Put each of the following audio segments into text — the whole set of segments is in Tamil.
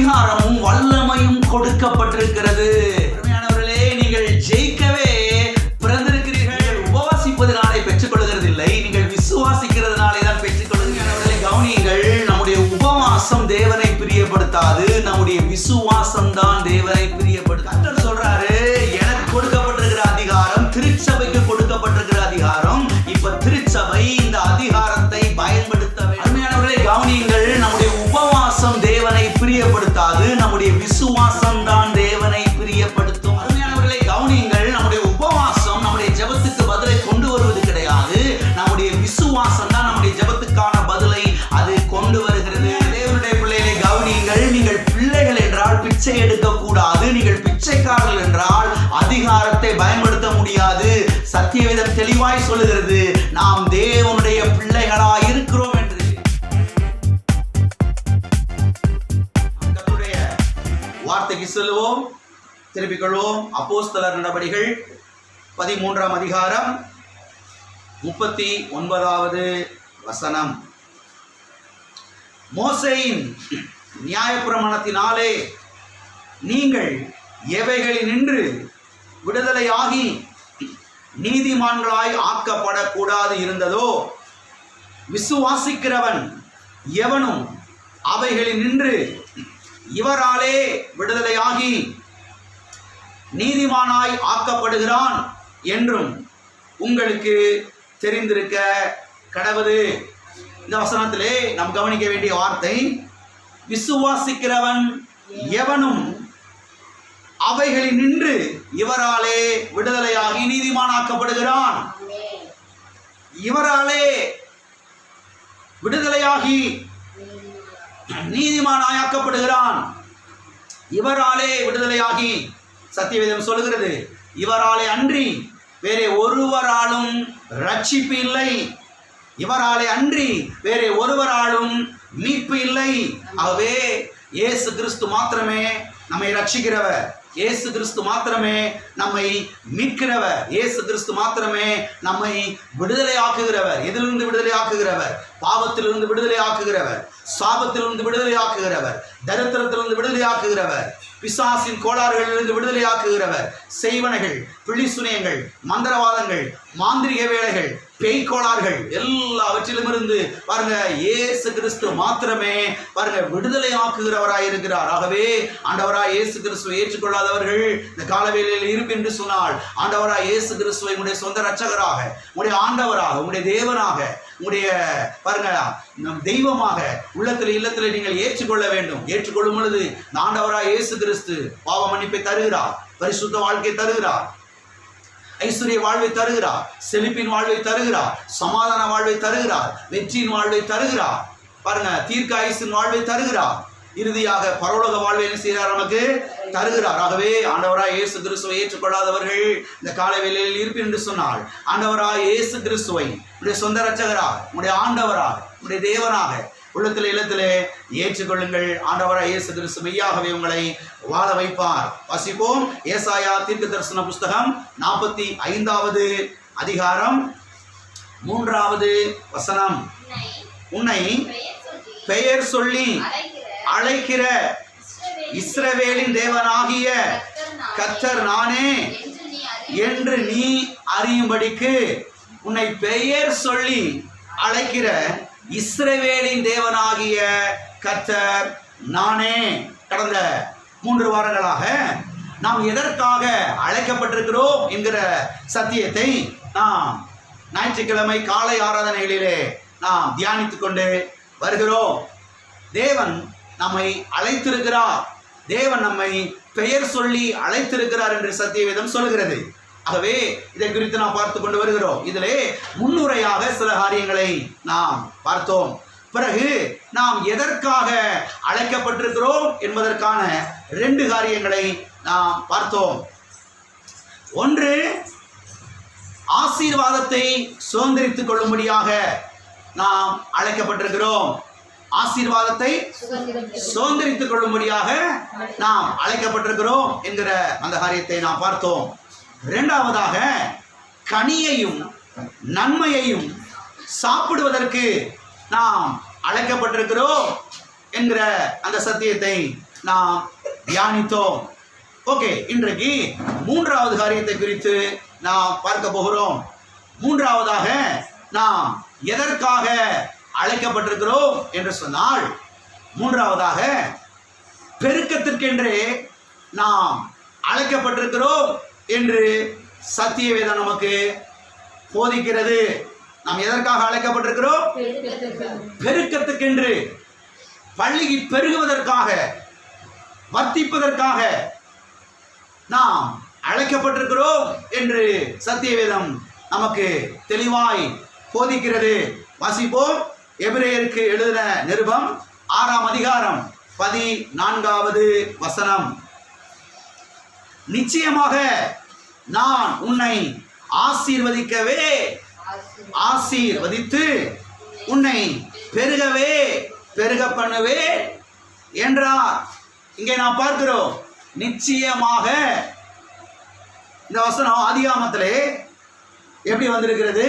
அதிகாரமும் வல்லமையும் கொடுக்கப்பட்டிருக்கிறது. அருமையானவர்களே, நீங்கள் ஜெயிக்கவே பிறந்திருக்கிறீர்கள். உபவாசிப்பதனாலே பெற்றுக்கொள்கிறது இல்லை, நீங்கள் விசுவாசிக்கிறதுனாலே தான் பெற்றுக்கொள்கிறீர்கள். கவனியுங்கள், நம்முடைய உபவாசம் தேவனை பிரியப்படுத்தாது, நம்முடைய விசுவாசம் தான் தேவனை பிரியப்படுத்தாது. கர்த்தர் சொல்றாரு, எனக்கு கொடுக்கப்பட்டிருக்கிற அதிகாரம், திருச்சபைக்கு கொடுக்கப்பட்டிருக்கிற அதிகாரம். இப்ப திருச்சபை இந்த அதிகாரத்தை பயன்படுத்த வேண்டும். அருமையானவர்களே, கவனியுங்கள், நம்முடைய உபவாசம் தேவனை பிரியப்படுத்தாது, நம்முடைய விசுவாசம் தான் தேவனை பிரியப்படுத்தும். அருமையானவர்களே, கவனியுங்கள், நம்முடைய உபவாசம் நம்முடைய ஜெபத்துக்கு பதிலை கொண்டு வருவது கிடையாது, நம்முடைய விசுவாசம் தான் நம்முடைய ஜெபத்துக்கான பதிலை அது கொண்டு வருகிறது. தேவனுடைய பிள்ளைகளை கவனியுங்கள், நீங்கள் பிள்ளைகள் என்றால் பிச்சை எடுக்க கூடாது, நீங்கள் பிச்சைக்காரர்கள் என்றால் அதிகாரத்தை பயன்படுத்த முடியாது. சத்தியவேதம் தெளிவாய் சொல்லுகிறது, நாம் தேவனுடைய பிள்ளைகளாய் இருக்கிறோம் என்று. கர்த்தருடைய வார்த்தைக்கு செல்வோம், திருப்பிக் கொள்வோம். அப்போஸ்தலர் நடபடிகள் 13ஆம் அதிகாரம் 39வது வசனம். மோசேயின் நியாயப்பிரமாணத்தினாலே நீங்கள் எவைகளினின்று விடுதலையாகி நீதிமான்களாய் ஆக்கப்படக்கூடாது இருந்ததோ, விசுவாசிக்கிறவன் எவனும் அவைகளினின்று இவராலே விடுதலையாகி நீதிமானாய் ஆக்கப்படுகிறான் என்றும் உங்களுக்கு தெரிந்திருக்க கடவுது. இந்த வசனத்திலே நாம் கவனிக்க வேண்டிய வார்த்தை, விசுவாசிக்கிறவன் எவனும் அவைகளினின்று இவராலே விடுதலையாகி நீதிமானாக்கப்படுகிறான். இவராலே விடுதலையாகி நீதிமானாக்கப்படுகிறான். இவராலே விடுதலையாகி, சத்தியவேதம் சொல்லுகிறது, இவராலே அன்றி வேறே ஒருவராலும் ரட்சிப்பு இல்லை, இவராலே அன்றி வேறே ஒருவராலும் மீட்பு இல்லை. ஆகவே இயேசு கிறிஸ்து மாத்திரமே நம்மை ரட்சிக்கிறவர், இயேசு கிறிஸ்து மாத்திரமே நம்மை மீட்கிறவர், இயேசு கிறிஸ்து மாத்திரமே நம்மை விடுதலை ஆக்குகிறவர். எதிலிருந்து விடுதலை ஆக்குகிறவர்? பாவத்திலிருந்து விடுதலை ஆக்குகிறவர், சாபத்திலிருந்து விடுதலை ஆக்குகிறவர், தரித்திரத்திலிருந்து விடுதலை ஆக்குகிறவர், பிசாசின் கோளாறுகளிலிருந்து விடுதலை ஆக்குகிறவர், செய்வனைகள், பிழிசுனையங்கள், மந்திரவாதங்கள், மாந்திரிக வேலைகள், பேய் கோளாறுகள் எல்லாவற்றிலும் இருந்து பாருங்க, இயேசு கிறிஸ்து மாத்திரமே பாருங்க விடுதலை ஆக்குகிறவராய் இருக்கிறார். ஆகவே ஆண்டவராய் இயேசு கிறிஸ்துவை ஏற்றுக்கொள்ளாதவர்கள் இந்த காலவேளையில் இருப்பு என்று சொன்னால், ஆண்டவராய் இயேசு கிறிஸ்துவை உங்களுடைய சொந்த ரட்சகராக, உங்களுடைய ஆண்டவராக, உங்களுடைய தேவனாக, உங்களுடைய பாருங்க தெய்வமாக உள்ளத்தில் இல்லத்தில் நீங்கள் ஏற்றுக்கொள்ள வேண்டும். ஏற்றுக்கொள்ளும் பொழுது ஆண்டவராய் இயேசு கிறிஸ்து பாவ மன்னிப்பை தருகிறார், பரிசுத்த வாழ்க்கை தருகிறார், ஐஸ்வர்ய வாழ்வை தருகிறார், செழிப்பின் வாழ்வை தருகிறார், சமாதான வாழ்வை தருகிறார், வெற்றியின் வாழ்வை தருகிறார், பாருங்க தீர்க்க ஆயுசின் வாழ்வை தருகிறார், இறுதியாக பரலோக வாழ்வை என்ன செய்கிறார்? நமக்கு தருகிறார். ஆகவே ஆண்டவராய் இயேசு கிறிஸ்துவை ஏற்றுக்கொள்ளாதவர்கள் இந்த காலவேளையில் இருப்பீர் என்று சொன்னால், ஆண்டவராய் இயேசு கிறிஸ்துவை உடைய சொந்த ரட்சகராக, உடைய ஆண்டவராக, உடைய தேவனாக உள்ளத்திலே இல்லத்திலே ஏற்றுக்கொள்ளுங்கள். ஆண்டவராய் இயேசு கிறிஸ்து மெய்யாகவே உங்களை வாழ வைப்பார். வாசிப்போம். ஏசாயா தீர்க்க தரிசன புஸ்தகம் 45வது அதிகாரம் 3வது வசனம். உன்னை பெயர் சொல்லி அழைக்கிற இஸ்ரவேலின் தேவனாகிய கர்த்தர் நானே என்று நீ அறியும்படிக்கு, உன்னை பெயர் சொல்லி அழைக்கிற இஸ்ரவேலின் தேவனாகிய கர்த்தர் நானே. கடந்த 3 வாரங்களாக நாம் எதற்காக அழைக்கப்பட்டிருக்கிறோம் என்கிற சத்தியத்தை நாம் ஞாயிற்றுக்கிழமை காலை ஆராதனைகளிலே நாம் தியானித்துக் கொண்டு வருகிறோம். தேவன் நம்மை அழைத்திருக்கிறார், தேவன் நம்மை பெயர் சொல்லி அழைத்திருக்கிறார் என்று சத்தியவேதம் சொல்கிறது. ஆகவே இதை குறித்து நாம் பார்த்து கொண்டு வருகிறோம். இதிலே முன்னுரையாக சில காரியங்களை நாம் பார்த்தோம். பிறகு நாம் எதற்காக அழைக்கப்பட்டிருக்கிறோம் என்பதற்கான 2 காரியங்களை நாம் பார்த்தோம். ஒன்று, ஆசீர்வாதத்தை சுதந்திரித்துக் கொள்ளும்படியாக நாம் அழைக்கப்பட்டிருக்கிறோம். ஆசீர்வாதத்தை சுதந்திரித்துக் கொள்ளும்படியாக நாம் அழைக்கப்பட்டிருக்கிறோம் என்கிற அந்த காரியத்தை நாம் பார்த்தோம். 2வதாக, கனியையும் நன்மையையும் சாப்பிடுவதற்கு நாம் அழைக்கப்பட்டிருக்கிறோம் என்கிற அந்த சத்தியத்தை நாம் தியானித்தோம். ஓகே, இன்றைக்கு மூன்றாவது காரியத்தை குறித்து நாம் பார்க்க போகிறோம். மூன்றாவதாக நாம் எதற்காக அழைக்கப்பட்டிருக்கிறோம் என்று சொன்னால், மூன்றாவதாக பெருக்கத்திற்கென்றே நாம் அழைக்கப்பட்டிருக்கிறோம் என்று சத்திய வேதம் நமக்கு போதிக்கிறது. நாம் எதற்காக அழைக்கப்பட்டிருக்கிறோம்? பெருக்கத்துக்கென்று, பள்ளி பெருகுவதற்காக, வர்த்திப்பதற்காக நாம் அழைக்கப்பட்டிருக்கிறோம் என்று சத்திய வேதம் நமக்கு தெளிவாய் போதிக்கிறது. வாசிப்போம். எபிரேயருக்கு எழுதின நிருபம் 6ஆம் அதிகாரம் 14வது வசனம். நிச்சயமாக நான் உன்னை ஆசீர்வதிக்கவே ஆசீர்வதித்து உன்னை பெருகவே பெருக பண்ணுவேன் என்றார். இங்கே நாம் பார்க்கிறோம், நிச்சயமாக. இந்த வசனம் ஆதியாகமத்திலே எப்படி வந்திருக்கிறது?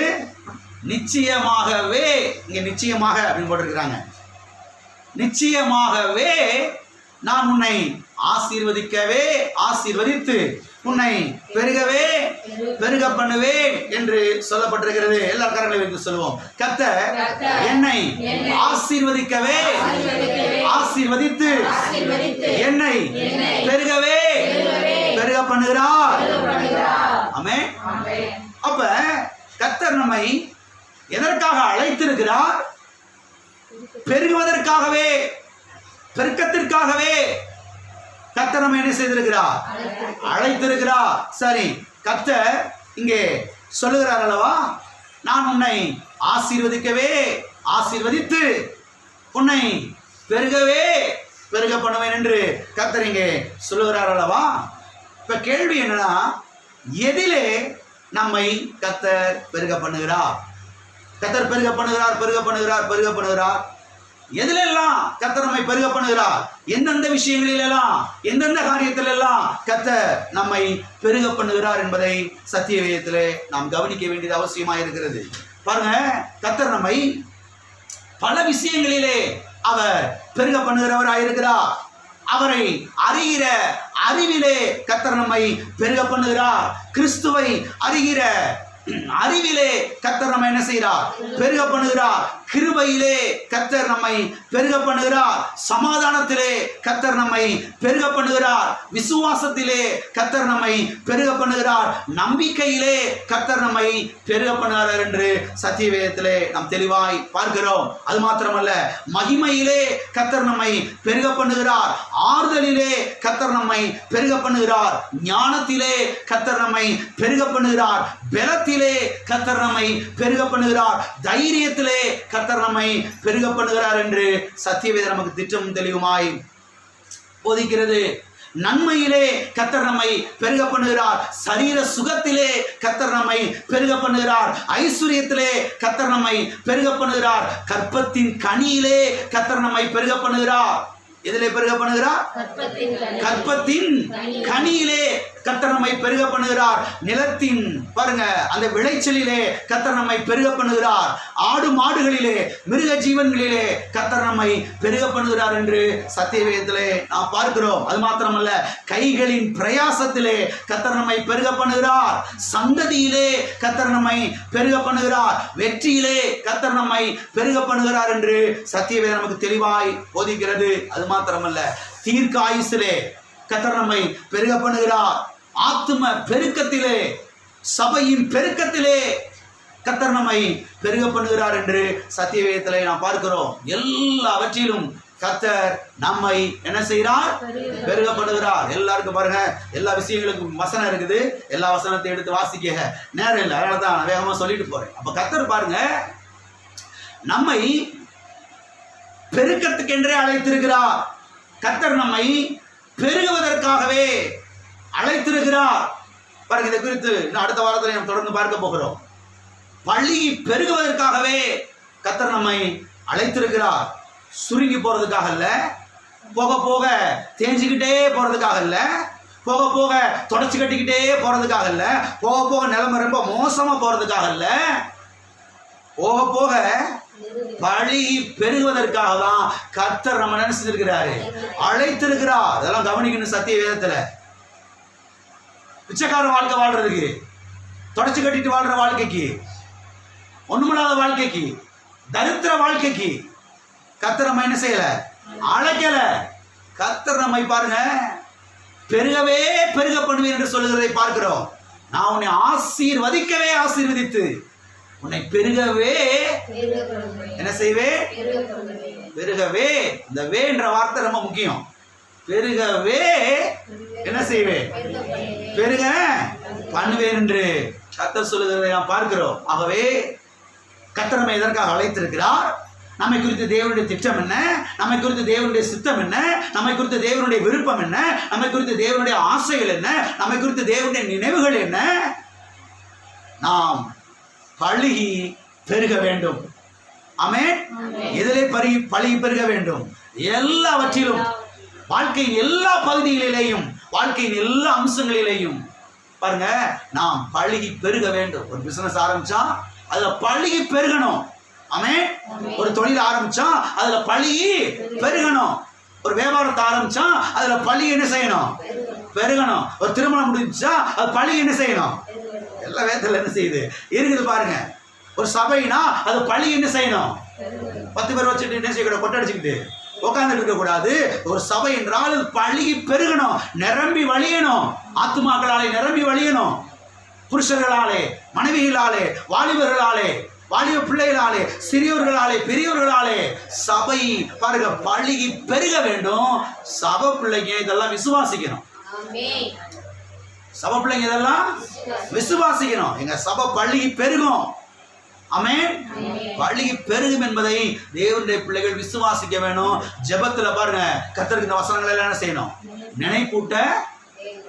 நிச்சயமாகவே. இங்க நிச்சயமாக அப்படின்னு போட்டிருக்கிறாங்க. நிச்சயமாகவே நான் உன்னை ஆசீர்வதிக்கவே ஆசீர்வதித்து உன்னை பெருகவே பெருக பண்ணுவேன் என்று சொல்லப்பட்டிருக்கிறது. எல்லா கரங்களை வைத்து சொல்லுவோம். கர்த்தர் என்னை ஆசீர்வதிக்கவே ஆசீர்வதித்து என்னை பெருகவே பெருக பண்ணுகிறார். ஆமென். அப்ப கர்த்தர் நம்மை எதற்காக அழைத்திருக்கிறார்? பெருகுவதற்காகவே, பெருக்கத்திற்காகவே கர்த்தர் நம்மை என்ன செய்திருக்கிறார்? அழைத்திருக்கிறார். சரி, கர்த்தர் இங்கே சொல்லுகிறார் அல்லவா, நான் உன்னை ஆசீர்வதிக்கவே ஆசீர்வதித்து உன்னை பெருகவே பெருக பண்ணுவேன் என்று கர்த்தர் இங்கே சொல்லுகிறார் அல்லவா. இப்ப கேள்வி என்னன்னா, எதிலே நம்மை கர்த்தர் பெருக பண்ணுகிறார்? கர்த்தர் பெருக பண்ணுகிறார், பெருக பண்ணுகிறார், பெருக பண்ணுகிறார். எதிலெல்லாம் கர்த்தர் நம்மை பெருக பண்ணுகிறார்? எந்தெந்த விஷயங்களிலெல்லாம், எந்தெந்த காரியத்திலெல்லாம் கர்த்தர் நம்மை பெருக பண்ணுகிறார் என்பதை சத்திய வேதத்திலே நாம் கவனிக்க வேண்டியது அவசியமாக இருக்கிறது. பாருங்க, கர்த்தர் நம்மை பல விஷயங்களிலே அவர் பெருக பண்ணுகிறவராக இருக்கிறார். அவரை அறிகிற அறிவிலே கர்த்தர் நம்மை பெருக பண்ணுகிறார். கிறிஸ்துவை அறிகிற அறிவிலே கர்த்தர் நம்மை என்ன செய்கிறார்? பெருக பண்ணுகிறார். கிருபையிலே கர்த்தர் நம்மை பெருக பண்ணுகிறார். சமாதானத்திலே கர்த்தர் நம்மை பெருக பண்ணுகிறார். விசுவாசத்திலே கர்த்தர் நம்மை பெருக பண்ணுகிறார். நம்பிக்கையிலே கர்த்தர் நம்மை பெருக பண்ணுகிறார் என்று சத்திய வேதத்திலே நாம் தெளிவாய் பார்க்கிறோம். அது மாத்திரமல்ல, மகிமையிலே கர்த்தர் நம்மை பெருக பண்ணுகிறார். ஆறுதலிலே கர்த்தர் நம்மை பெருக பண்ணுகிறார். ஞானத்திலே கர்த்தர் நம்மை பெருக பண்ணுகிறார். பலத்திலே கர்த்தர் நம்மை பெருக பண்ணுகிறார். தைரியத்திலே கர்த்தர் நம்மை பெருக பண்ணுகிறார் என்று சத்தியவேதம் நமக்கு திட்டம் தெளிவுமாய் போதிக்கிறது. நன்மையிலே கர்த்தர் நம்மை பெருக பண்ணுகிறார். சரீர சுகத்திலே கர்த்தர் நம்மை பெருக பண்ணுகிறார். ஐஸ்வர்யத்திலே கர்த்தர் நம்மை பெருக பண்ணுகிறார். கற்பத்தின் கனியிலே கர்த்தர் நம்மை பெருக பண்ணுகிறார். எதிலே பெருக பண்ணுகிறார்? கற்பத்தின் கனியிலே கர்த்தர் நம்மை பெருக பண்ணுகிறார். நிலத்தின் பாருங்க அந்த விளைச்சலிலே கர்த்தர் நம்மை பெருக பண்ணுகிறார். ஆடு மாடுகளிலே, மிருக ஜீவன்களிலே கர்த்தர் நம்மை பெருக பண்ணுகிறார் என்று சத்தியவேதத்திலே நாம் பார்க்கிறோம். அது மாத்திரமல்ல, கைகளின் பிரயாசத்திலே கர்த்தர் நம்மை பெருக பண்ணுகிறார். சந்ததியிலே கர்த்தர் நம்மை பெருக பண்ணுகிறார். வெற்றியிலே கர்த்தர் நம்மை பெருக பண்ணுகிறார் என்று சத்தியவேதம் நமக்கு தெளிவாய் போதிக்கிறது. அது மாத்திரமல்ல, தீர்க்க ஆயுசிலே கர்த்தர் நம்மை பெருக பண்ணுகிறார். ஆத்தும பெருக்கத்திலே, சபையின் பெருக்கத்திலே கர்த்தர் நம்மை பெருக பண்ணுகிறார் என்று சத்தியவேதத்திலே நாம் பார்க்கிறோம். எல்லாவற்றிலும் கர்த்தர் நம்மை என்ன செய்கிறார்? பெருக பண்ணுகிறார். எல்லாருக்கும் பாருங்க, எல்லா விஷயங்களுக்கும் வசனம் இருக்குது. எல்லா வசனத்தை எடுத்து வாசிக்க நேரம் இல்லை, அதனால தான் நான் வேகமா சொல்லிட்டு போறேன். அப்ப கர்த்தர் பாருங்க, நம்மை பெருக்கத்துக்கென்றே அழைத்திருக்கிறார். கர்த்தர் நம்மை பெருகுவதற்காகவே அழைத்திருக்கிறார். பாருங்க, இதை குறித்து அடுத்த வாரத்தில் நாம் தொடர்ந்து பார்க்க போகிறோம். பள்ளி பெருகுவதற்காகவே கர்த்தர் நம்மை அழைத்திருக்கிறார். சுருங்கி போறதுக்காக இல்ல, போக போக தேஞ்சிக்கிட்டே போறதுக்காக இல்ல, போக போக தொடச்சு கட்டிக்கிட்டே போறதுக்காக இல்ல, போக போக நிலைமை ரொம்ப மோசமா போறதுக்காக இல்ல, போக போக பழுகி பெருகுவதற்காக தான் கர்த்தர் நம்ம நினைச்சிருக்கிறாரு, அழைத்திருக்கிறார். அதெல்லாம் கவனிக்கணும். சத்திய வேதத்துல பிச்சைக்கார வாழ்க்கை வாழ்றதுக்கு, தொடச்சு கட்டிட்டு வாழ்ற வாழ்க்கைக்கு, ஒண்ணுமில்லாத வாழ்க்கைக்கு, தரித்திர வாழ்க்கைக்கு கர்த்தர் நம்ம என்ன செய்யல, அழைக்கல. கர்த்தர் நம்மை பாருங்க பெருகவே பெருக பண்ணுவேன் என்று சொல்லுகிறதை பார்க்கிறோம். நான் உன்னை ஆசீர்வதிக்கவே ஆசீர்வதித்து உன்னை பெருகவே என்ன செய்வேன், பெருகவே. இந்த வே என்ற வார்த்தை ரொம்ப முக்கியம். பெருகவே என்ன செய்வேன், பெருக பண்ணுவேன் என்று கர்த்தர் சொல்லுகிறதை நாம் பார்க்கிறோம். ஆகவே கர்த்தர் நம்மை எதற்காக அழைத்திருக்கிறார், நம்மை குறித்து தேவனுடைய திட்டம் என்ன, நம்மை குறித்து தேவனுடைய சித்தம் என்ன, நம்மை குறித்து தேவனுடைய விருப்பம் என்ன, நம்மை குறித்து தேவனுடைய ஆசைகள் என்ன, நம்மை குறித்து தேவனுடைய நினைவுகள் என்ன. நாம் பழுகி பெருக வேண்டும். ஆமென். எதிலே பழுகி பெருக வேண்டும், எல்லாவற்றிலும், வாழ்க்கையின் எல்லா பகுதிகளிலேயும், வாழ்க்கையின் எல்லா அம்சங்களிலேயும் பாருங்க நாம் பழுகி பெருக வேண்டும். ஒரு பிசினஸ் ஆரம்பிச்சா அதுல பழுகி பெருகணும். ஆமென். ஒரு தொழில் ஆரம்பிச்சா அதுல பழுகி பெருகணும். ஒரு வியாபாரத்தை ஆரம்பிச்சா அதுல பழுகி என்ன செய்யணும், பெருகணும். ஒரு திருமணம் முடிஞ்சா அது பழுகி என்ன செய்யணும், எல்லா வேதத்துல என்ன செய்யுது இருக்குது பாருங்க. ஒரு சபைனா அது பழுகி என்ன செய்யணும், 10 பேர் வச்சுட்டு என்ன செய்யக்கூடாது, கொட்டை அடிச்சுக்கிட்டு உட்கார்ந்துட்டு இருக்க கூடாது. ஒரு சபை என்றால் பழுகி பெருகணும், நிரம்பி வழியணும். ஆத்துமாக்களாலே நிரம்பி வழியணும். புருஷர்களாலே, மனைவிகளாலே, வாலிபர்களாலே, வாலிப பிள்ளைகளாலே, சிறியோர்களாலே, பெரியோர்களாலே சபை பாருங்க பழுகி பெருக வேண்டும். சபை பிள்ளைங்க இதெல்லாம் விசுவாசிக்கணும். சபை பிள்ளைங்க இதெல்லாம் விசுவாசிக்கணும். எங்க சபை பழுகி பெருகும். ஆமென். பழுகி பெருகும் என்பதை தேவனுடைய பிள்ளைகள் விசுவாசிக்க வேணும். ஜெபத்துல பாருங்க கர்த்தருக்கு இந்த வசனங்களை எல்லாம் என்ன செய்யணும், நினைப்பூட்ட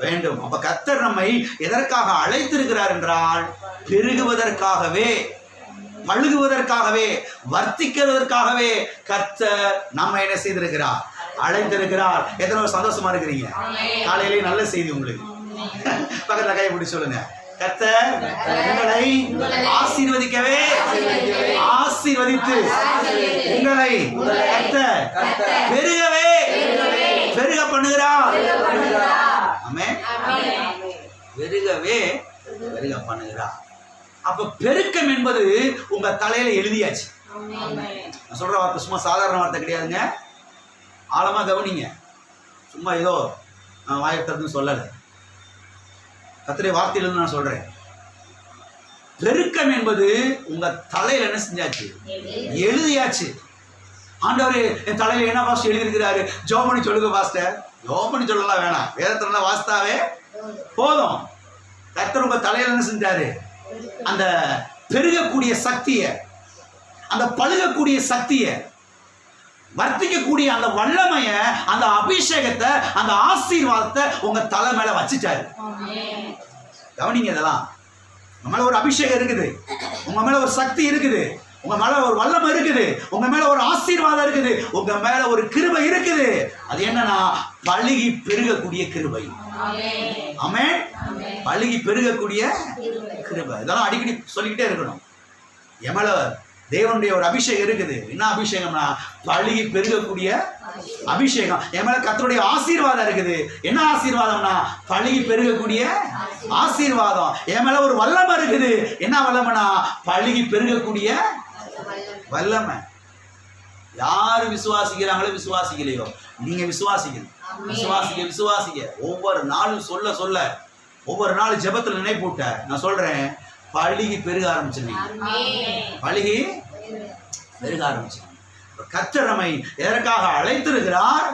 வேண்டும். அப்ப கர்த்தர் நம்மை எதற்காக அழைத்திருக்கிறார் என்றால் பெருகுவதற்காகவே, பழுகுவதற்காகவே, வர்த்திக்கிறதற்காகவே கர்த்தர் நம்ம என்ன செய்திருக்கிறார், அழைத்திருக்கிறார். எத்தனை சந்தோஷமா இருக்கிறீங்க? காலையிலேயே நல்ல செய்தி உங்களுக்கு. பக்கத்துல கையை பிடிச்சு சொல்லுங்க, கர்த்தர் உங்களை ஆசீர்வதிக்கவே ஆசீர்வதித்து உங்களை கர்த்தர் பெருகவே பெருக பண்ணுகிறார். ஆமென். பெருகவே பெருக பண்ணுகிறார். அப்ப பெருக்கம் என்பது உங்க தலையில எழுதியாச்சு. நான் சொல்ற வார்த்தை சும்மா சாதாரண வார்த்தை கிடையாதுங்க. ஆழமா கவனிங்க. சும்மா ஏதோ வாயத்தன்னு சொல்லல, கர்த்தருடைய வார்த்தையிலிருந்து நான் சொல்றேன். பெருக்கம் என்பது உங்க தலையில என்ன செஞ்சாச்சு, எழுதியாச்சு. ஆண்டவர் என் தலையில என்ன பாஸ்டர் எழுதியிருக்கிறாரு, ஜெபம் பண்ணி சொல்லுங்க பாஸ்டர். ஜெபம் பண்ணி சொல்லலாம் வேணாம், வேதத்துல வாஸ்தாவே போதும். கர்த்தர் உங்க தலையில என்ன செஞ்சாரு, அந்த பெருகக்கூடிய சக்தியை, அந்த பழுகக்கூடிய சக்தியை, வர்த்திக்கக்கூடிய அந்த வல்லமைய, அந்த அபிஷேகத்தை, அந்த ஆசீர்வாதத்தை உங்க தலை மேல வச்சுட்டாரு. கவனிங்க, இதெல்லாம் உங்க மேல ஒரு அபிஷேகம் இருக்குது, உங்க மேல ஒரு சக்தி இருக்குது, உங்க மேல ஒரு வல்லமை இருக்குது, உங்க மேல ஒரு ஆசீர்வாதம் இருக்குது, உங்க மேல ஒரு கிருபை இருக்குது. அது என்னன்னா பழுகி பெருகக்கூடிய கிருபை. ஆமென். பழுகி பெருகக்கூடிய கிருபை. இதெல்லாம் அடிக்கடி சொல்லிக்கிட்டே இருக்கணும். எமல தேவனுடைய ஒரு அபிஷேகம் இருக்குது. என்ன அபிஷேகம்னா பழுகி பெருகக்கூடிய அபிஷேகம். என் மேல கர்த்தருடைய ஆசீர்வாதம் இருக்குது. என்ன ஆசீர்வாதம்னா பழுகி பெருகக்கூடிய ஆசீர்வாதம். என் மேல ஒரு வல்லமை இருக்குது. என்ன வல்லமைனா பழுகி பெருகக்கூடிய வல்லமை. யாரு விசுவாசிக்கிறாங்களோ விசுவாசிக்கலையோ நீங்க விசுவாசிக்கணும். விசுவாசிக்க விசுவாசிக்க ஒவ்வொரு நாளும் சொல்ல சொல்ல, ஒவ்வொரு நாளும் ஜெபத்துல நினைப்பூட்ட நான் சொல்றேன், பழுகி பெருக ஆரம்பிச்சிருவீங்க. பழுகி பெருக ஆரம்பிச்சு. கர்த்தர் நம்மை எதற்காக அழைத்திருக்கிறார்,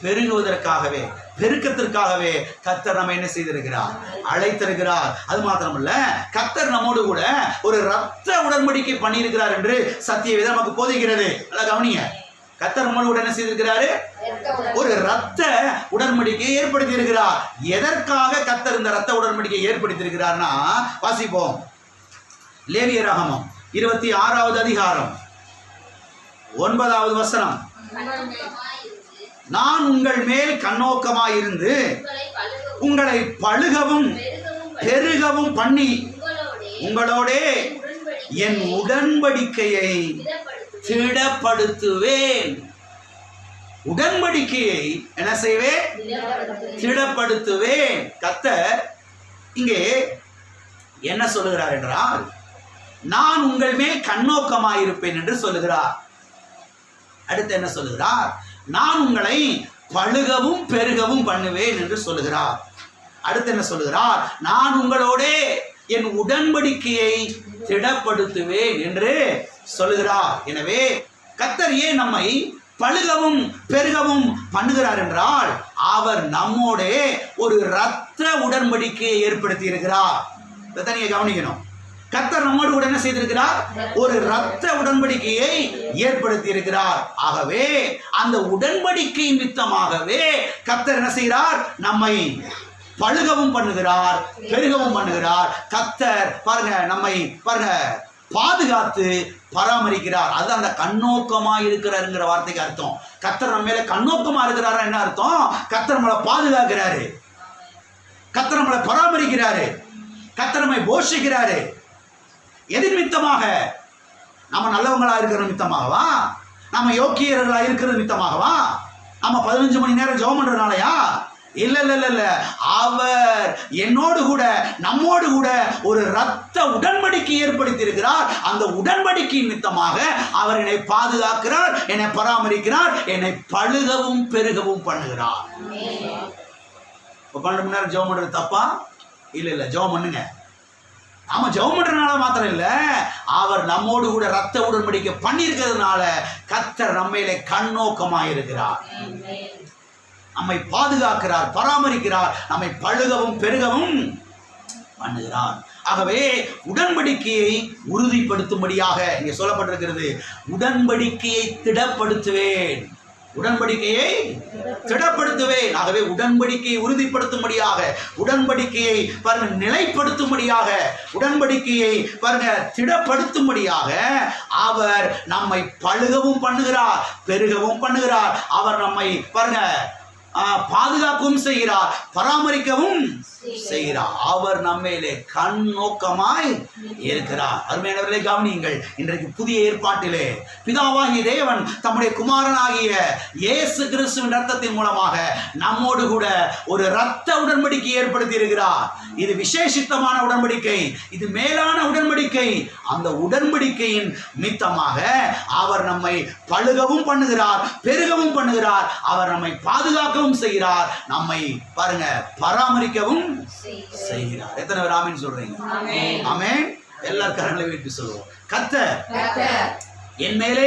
பெருகுவதற்காகவே, பெருக்கத்திற்காகவே கர்த்தர் நம்ம என்ன செய்திருக்கிறார், அழைத்திருக்கிறார். அது மாத்திரமல்ல, கர்த்தர் நம்மோடு கூட ஒரு இரத்த உடன்படிக்கை பண்ணியிருக்கிறார் என்று சத்திய வேதம் நமக்கு போதிக்கிறது. நல்லா கவனிங்க. கர்த்தர் நம்மோடு கூட என்ன செய்திருக்கிறாரு, ஒரு இரத்த உடன்படிக்கையை ஏற்படுத்தி இருக்கிறார். எதற்காக கர்த்தர் இந்த இரத்த உடன்படிக்கையை ஏற்படுத்தி இருக்கிறார்னா வாசிப்போம். லேவியராகமம் 26வது அதிகாரம் 9வது வசனம். நான் உங்கள் மேல் கண்ணோக்கமாயிருந்து உங்களை பழுகவும் பெருகவும் பண்ணி உங்களோடே என் உடன்படிக்கையை திடப்படுத்துவேன். உடன்படிக்கையை என்ன செய்வேன்? திடப்படுத்துவேன். கர்த்தர் இங்கே என்ன சொல்லுகிறார் என்றால், நான் உங்கள் மேல் கண்ணோக்கமாயிருப்பேன் என்று சொல்லுகிறார். அடுத்து என்ன சொல்லுகிறார்? நான் உங்களை பழுகவும் பெருகவும் பண்ணுவேன் என்று சொல்லுகிறார். அடுத்து என்ன சொல்லுகிறார்? நான் உங்களோட என் உடன்படிக்கையை திடப்படுத்துவேன் என்று சொல்லுகிறார். எனவே கர்த்தர் ஏன் நம்மை பழுகவும் பெருகவும் பண்ணுகிறார் என்றால், அவர் நம்மோட ஒரு இரத்த உடன்படிக்கையை ஏற்படுத்தி இருக்கிறார். இதை நீங்க கவனிக்கணும். கர்த்தர் நம்மோடு கூட என்ன செய்திருக்கிறார்? ஒரு இரத்த உடன்படிக்கையை ஏற்படுத்தி இருக்கிறார். ஆகவே அந்த உடன்படிக்கை நிமித்தமாகவே கர்த்தர் என்ன செய்கிறார்? நம்மை பழுகவும் பண்ணுகிறார், பெருகவும் பண்ணுகிறார். கர்த்தர் பாருங்க, நம்மை பாருங்க பாதுகாத்து பராமரிக்கிறார். அது அந்த கண்ணோக்கமா இருக்கிறாருங்கிற வார்த்தைக்கு அர்த்தம். கர்த்தர் நம்ம மேல கண்ணோக்கமா இருக்கிறாரா என்ன அர்த்தம்? கர்த்தர் நம்மளை பாதுகாக்கிறாரு, கர்த்தர் நம்மளை பராமரிக்கிறாரு, கர்த்தர் நம்மை போஷிக்கிறாரு. எது நிமித்தமாக? நம்ம நல்லவங்களா இருக்கிற நிமித்தமாகவா? நம்ம யோக்கியர்களா இருக்கிற நிமித்தமாகவா? நம்ம 15 மணி நேரம் ஜெபம் பண்றதுனாலயா? இல்ல இல்ல இல்ல இல்ல. அவர் என்னோடு கூட நம்மோடு கூட ஒரு இரத்த உடன்படிக்கை ஏற்படுத்தி இருக்கிறார். அந்த உடன்படிக்கை நிமித்தமாக அவர் என்னை பாதுகாக்கிறார், என்னை பராமரிக்கிறார், என்னை பழுகவும் பெருகவும் பண்ணுகிறார். 12 மணி நேரம் ஜெபம் பண்றது தப்பா? இல்ல இல்ல, ஜெபம் பண்ணுங்க. நாம ஜெபம் பண்றதுனால மாத்திரம் இல்ல, அவர் நம்மோடு கூட இரத்த உடன்படிக்கை பண்ணியிருக்கிறதுனால கர்த்தர் நம்மையிலே கண்ணோக்கமாயிருக்கிறார், நம்மை பாதுகாக்கிறார், பராமரிக்கிறார், நம்மை பழுகவும் பெருகவும் பண்ணுகிறார். ஆகவே உடன்படிக்கையை உறுதிப்படுத்தும்படியாக இங்கே சொல்லப்பட்டிருக்கிறது, உடன்படிக்கையை திடப்படுத்துவேன், உடன்படிக்கையை திடப்படுத்துவேன். ஆகவே உடன்படிக்கையை உறுதிப்படுத்தும்படியாக, உடன்படிக்கையை பாருங்க நிலைப்படுத்தும்படியாக, உடன்படிக்கையை பாருங்க திடப்படுத்தும்படியாக அவர் நம்மை பழுகவும் பண்ணுகிறார், பெருகவும் பண்ணுகிறார். அவர் நம்மை பாருங்க பாதுகாக்கவும் செய்கிறார், பராமரிக்கவும் செய்கிறார். அவர் நம்மையிலே கண் நோக்கமாய் இருக்கிறார். அருமையானவர்களை கவனியுங்கள். இன்றைக்கு புதிய ஏற்பாட்டிலே பிதாவாகிய தேவன் தம்முடைய குமாரனாகிய இயேசு கிறிஸ்துவின் இரத்தத்தின் மூலமாக நம்மோடு கூட ஒரு இரத்த உடன்படிக்கை ஏற்படுத்தி இருக்கிறார். இது விசேஷித்தமான உடன்படிக்கை, இது மேலான உடன்படிக்கை. அந்த உடன்படிக்கையின் நிமித்தமாக அவர் நம்மை பழுகவும் பண்ணுகிறார், பெருகவும் பண்ணுகிறார். அவர் நம்மை பாதுகாக்கவும் செய்கிறார், நம்மை பாருங்க பராமரிக்கவும் செய்கிறார். எத்தனை பேர் ஆமென் சொல்றீங்க? ஆமென். எல்லாரும் கரங்களை வைத்து சொல்லுவோம். கர்த்தர் என் மேலே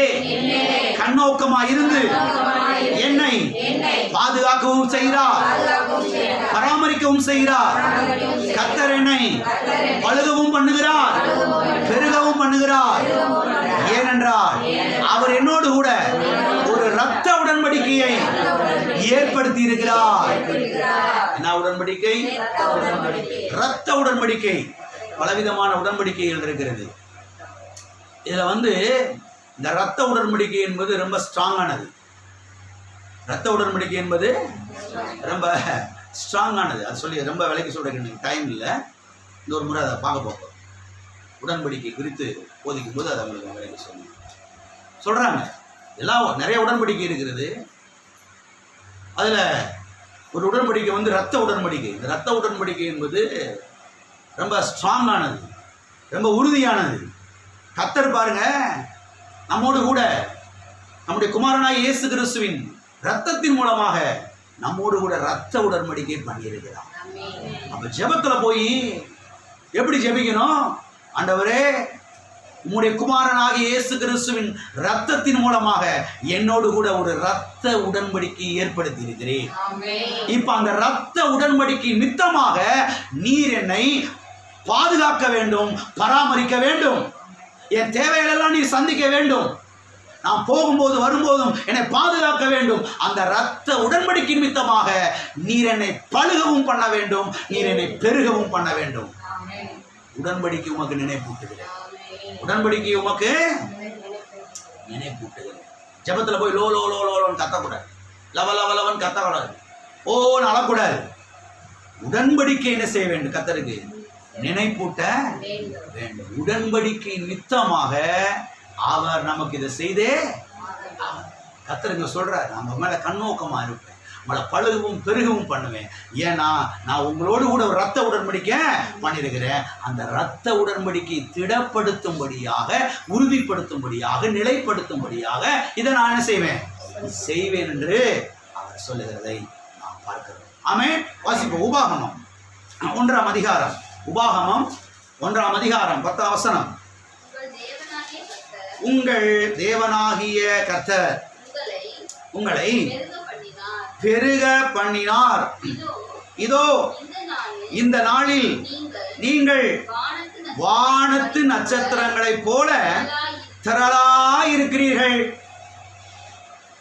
கண்ணோக்கமா இருந்து என்னை பாதுகாக்கவும் செய்கிறார், பராமரிக்கவும் செய்கிறார். கர்த்தர் என்னை பழுகவும் பண்ணுகிறார், பெருகவும் பண்ணுகிறார். ஏனென்றால் அவர் என்னோடு கூட ஒரு இரத்த உடன்படிக்கையை ஏற்படுத்தி இருக்கிறார். என்ன உடன்படிக்கை? இரத்த உடன்படிக்கை. பலவிதமான உடன்படிக்கைகள் இருக்கிறது. இதுல இந்த இரத்த உடன்படிக்கை என்பது ரொம்ப ஸ்ட்ராங்கானது. இரத்த உடன்படிக்கை என்பது ரொம்ப ஸ்ட்ராங்கானது. அது சொல்லி ரொம்ப விலைக்கு சொல்றதுக்கு டைம் இல்லை. இந்த ஒரு முறை அதை பார்க்க போகிறோம். உடன்படிக்கை குறித்து போதிக்கும் போது அதை அவங்களுக்கு விலைக்கு சொல்றாங்க. எல்லாம் நிறைய உடன்படிக்கை இருக்கிறது. அதுல ஒரு உடன்படிக்கை இரத்த உடன்படிக்கை. இந்த இரத்த உடன்படிக்கை என்பது ரொம்ப ஸ்ட்ராங்கானது, ரொம்ப உறுதியானது. கர்த்தர் பாருங்க நம்மோடு கூட நம்முடைய குமாரனாய் இயேசு கிறிஸ்துவின் இரத்தத்தின் மூலமாக நம்மோடு கூட இரத்த உடன்படிக்கை பண்ணியிருக்கிறார். அப்ப ஜெபத்துல போய் எப்படி ஜெபிக்கணும்? ஆண்டவரே, உம்முடைய குமாரனாகிய இயேசு கிறிஸ்துவின் இரத்தத்தின் மூலமாக என்னோடு கூட ஒரு இரத்த உடன்படிக்கை ஏற்படுத்தி இருக்கிறேன். இப்ப அந்த இரத்த உடன்படிக்கை நிமித்தமாக நீர் என்னை பாதுகாக்க வேண்டும், பராமரிக்க வேண்டும். என் தேவைகளெல்லாம் நீர் சந்திக்க வேண்டும். நான் போகும்போது வரும்போதும் என்னை பாதுகாக்க வேண்டும். அந்த இரத்த உடன்படிக்கை நிமித்தமாக நீர் என்னை பழுகவும் பண்ண வேண்டும், நீர் என்னை பெருகவும் பண்ண வேண்டும். உடன்படிக்கை உமக்கு நினைப்பூட்டுகிறேன், உடன்படிக்கை உமக்கு நினைப்பூட்டுகிறேன். ஜெபத்துல போய் லோ லோ லோ லோன்னு கத்தக்கூடாது, லவ லவ லவன் கத்தக்கூடாது, ஓன்னு அழக்கூடாது. உடன்படிக்கை என்ன செய்ய வேண்டும்? கத்தருக்கு நினைப்பூட்ட வேண்டும். உடன்படிக்கை நிமித்தமாக அவர் நமக்கு இதை செய்தே. கர்த்தர் சொல்றார், நம்ம மேல கண்ணோக்கமா இருப்பேன், உங்களை பழுகவும் பெருகவும் பண்ணுவேன். ஏன்னா நான் உங்களோடு கூட ஒரு ரத்த உடன்படிக்கை பண்ணியிருக்கிறேன். அந்த ரத்த உடன்படிக்கை திடப்படுத்தும்படியாக, உறுதிப்படுத்தும்படியாக, நிலைப்படுத்தும்படியாக இதை நான் என்ன செய்வேன் என்று அவர் சொல்லுகிறதை நாம் பார்க்கிறோம். ஆமென். வாசிப்போம். உபாகமம் 1ஆம் அதிகாரம். உபாகமம் 1ஆம் அதிகாரம் 10ஆம் வசனம். உங்கள் தேவனாகிய கர்த்தர் உங்களை பெருக பண்ணினார். இதோ இந்த நாளில் நீங்கள் வானத்து நட்சத்திரங்களைப் போல திரளாயிருக்கிறீர்கள்.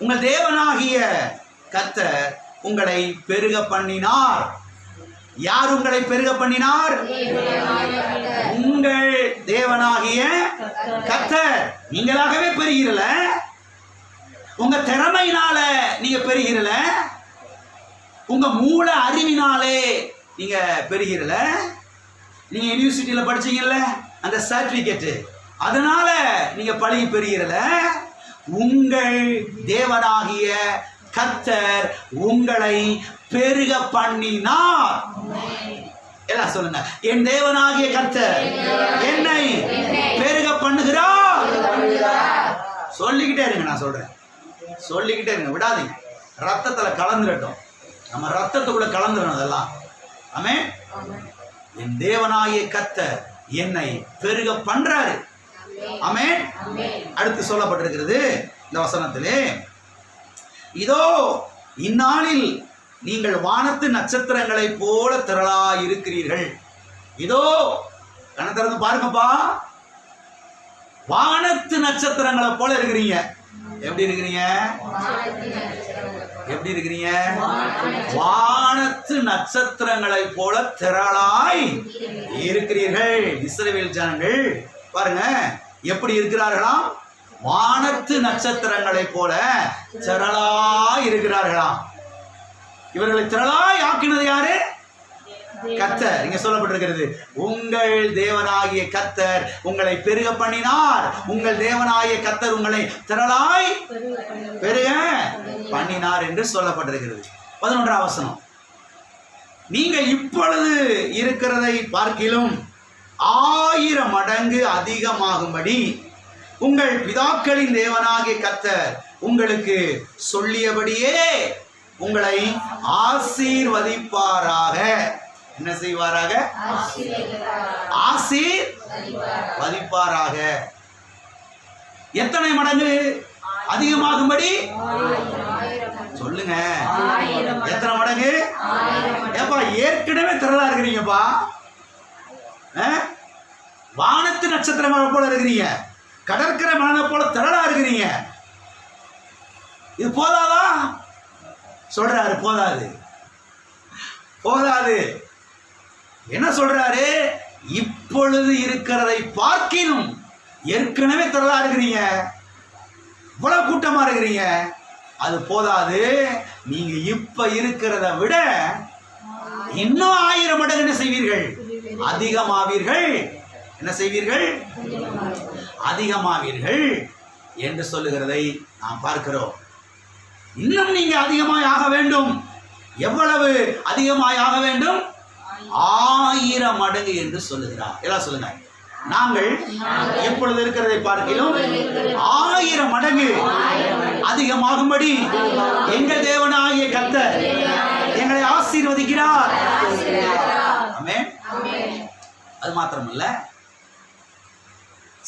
உங்கள் தேவனாகிய கர்த்தர் உங்களை பெருக பண்ணினார். யார் உங்களை பெருக பண்ணினார்? உங்கள் தேவனாகிய கர்த்தர். நீங்களாகவே பெருகிறல, உங்க திறமையினால நீங்க பெருகிறல, உங்க மூல அறிவினாலே நீங்க பெருகிறல. நீங்க யூனிவர்சிட்டியில படிச்சீங்கல்ல அந்த சர்டிபிகேட், அதனால நீங்க பழகி பெறுகிறல. உங்கள் தேவனாகிய கர்த்தர் உங்களை பெருக பண்ணினார். எல்லாம் சொல்லுங்க, என் தேவனாகிய கர்த்தர் என்னை பெருக பண்ணுகிறார். சொல்லிக்கிட்டே இருங்க, நான் சொல்றேன், சொல்லிக்கிட்டே இருங்க, விடாதீங்க. ரத்தத்துல கலந்துடட்டும், நம்ம ரத்தத்துக்குள்ள கலந்துடணும் அதெல்லாம். ஆமென். என் தேவனாகிய கர்த்தர் என்னை பெருக பண்றாரு. ஆமென். அடுத்து சொல்லப்பட்டிருக்கிறது இந்த வசனத்திலே, இதோ இந்நாளில் நீங்கள் வானத்து நட்சத்திரங்களைப் போல திரளாய் இருக்கிறீர்கள். இதோ கண்ணை திறந்து பாருங்கப்பா, வானத்து நட்சத்திரங்களை போல இருக்கிறீங்க. எப்படி இருக்கிறீங்க? எப்படி இருக்கிறீங்க? வானத்து நட்சத்திரங்களை போல திரளாய் இருக்கிறீர்கள். இஸ்ரவேல் ஜனங்கள் பாருங்க எப்படி இருக்கிறார்களாம், வானத்து நட்சத்திரங்களை போல திரளாய் இருக்கிறார்களாம். இவர்களை திரளாய் ஆக்கினது யாரு? கர்த்தர். இங்க சொல்லப்பட்டிருக்கிறது, உங்கள் தேவனாகிய கர்த்தர் உங்களை பெருக பண்ணினார். உங்கள் தேவனாகிய கர்த்தர் உங்களை திரளாய் பெருக பண்ணினார் என்று சொல்லப்பட்டிருக்கிறது. 11ஆம் வசனம், நீங்கள் இப்பொழுது இருக்கிறதை பார்க்கிலும் 1000 மடங்கு அதிகமாகும்படி உங்கள் பிதாக்களின் தேவனாகிய கர்த்தர் உங்களுக்கு சொல்லியபடியே உங்களை ஆசீர்வதிப்பாராக. என்ன செய்வாராக? ஆசீர்வதிப்பாராக. எத்தனை மடங்கு அதிகமாகும்படி சொல்லுங்க. எத்தனை மடங்கு? ஏப்பா ஏற்கனவே திரளா இருக்கிறீங்கப்பா, வானத்து நட்சத்திரங்களை போல இருக்கிறீங்க, கடற்கரை மணலை போல திரளா இருக்கிறீங்க. இது போதாதா? சொல்றாரு, போதாது, போதாது. என்ன சொல்றாரு? இப்பொழுது இருக்கிறதை பார்க்கிலும் ஏற்கனவே திரளா இருக்கிறீங்க, இவ்வளவு கூட்டமா இருக்கிறீங்க, அது போதாது. நீங்க இப்ப இருக்கிறத விட இன்னும் 1000 மடங்கு என்ன செய்வீர்கள்? அதிகமாவீர்கள். என்ன செய்வீர்கள்? அதிகமாவீர்கள் என்று சொல்லுகிறதை நாம் பார்க்கிறோம். இன்னும் நீங்க அதிகமாய் ஆக வேண்டும். எவ்வளவு அதிகமாய் ஆக வேண்டும்? 1000 மடங்கு என்று சொல்லுகிறார். எல்லாம் சொல்லுங்க, நாங்கள் எப்பொழுது இருக்கிறதை பார்க்கிலும் 1000 மடங்கு அதிகமாகும்படி எங்கள் தேவனாகிய கர்த்தர் எங்களை ஆசீர்வதிக்கிறார். ஆமென். அது மாத்திரமல்ல,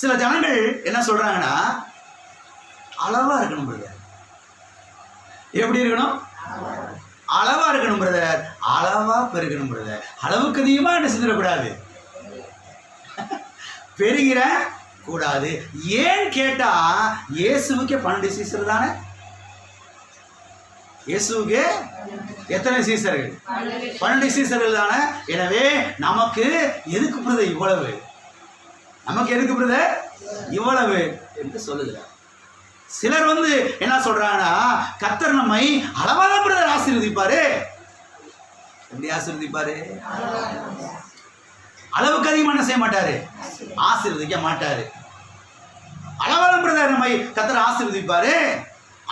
சில ஜனங்கள் என்ன சொல்றாங்கன்னா, அளவா இருக்கணும் பிரதர். எப்படி இருக்கணும்? அளவா இருக்கணும் பிரதர், அளவா பெருகணும் பிரதர். அளவுக்கு அதிகமா என்ன செஞ்சிடக்கூடாது, பெருகிற கூடாது. ஏன் கேட்டா, இயேசுவுக்கு 12 சீசர் தானே. இயேசுவுக்கு எத்தனை சீசர்கள்? 12 சீசர்கள் தானே. எனவே நமக்கு எதுக்கு பிரதர் இவ்வளவு, நமக்கு எதுக்கு பிரதர் இவ்வளவு என்று சொல்லுகிறார். சிலர் என்ன சொல்றாங்கன்னா, கர்த்தர் நம்மை அளவாதான் பிரதர் ஆசீர்வதிப்பாரு. எப்படி ஆசீர்வதிப்பாரு? அளவுக்கு அதிகமா என்ன செய்ய மாட்டாரு, ஆசீர்வதிக்க மாட்டாரு. அளவான பிரதர் நம்மை கர்த்தர் ஆசீர்வதிப்பாரு.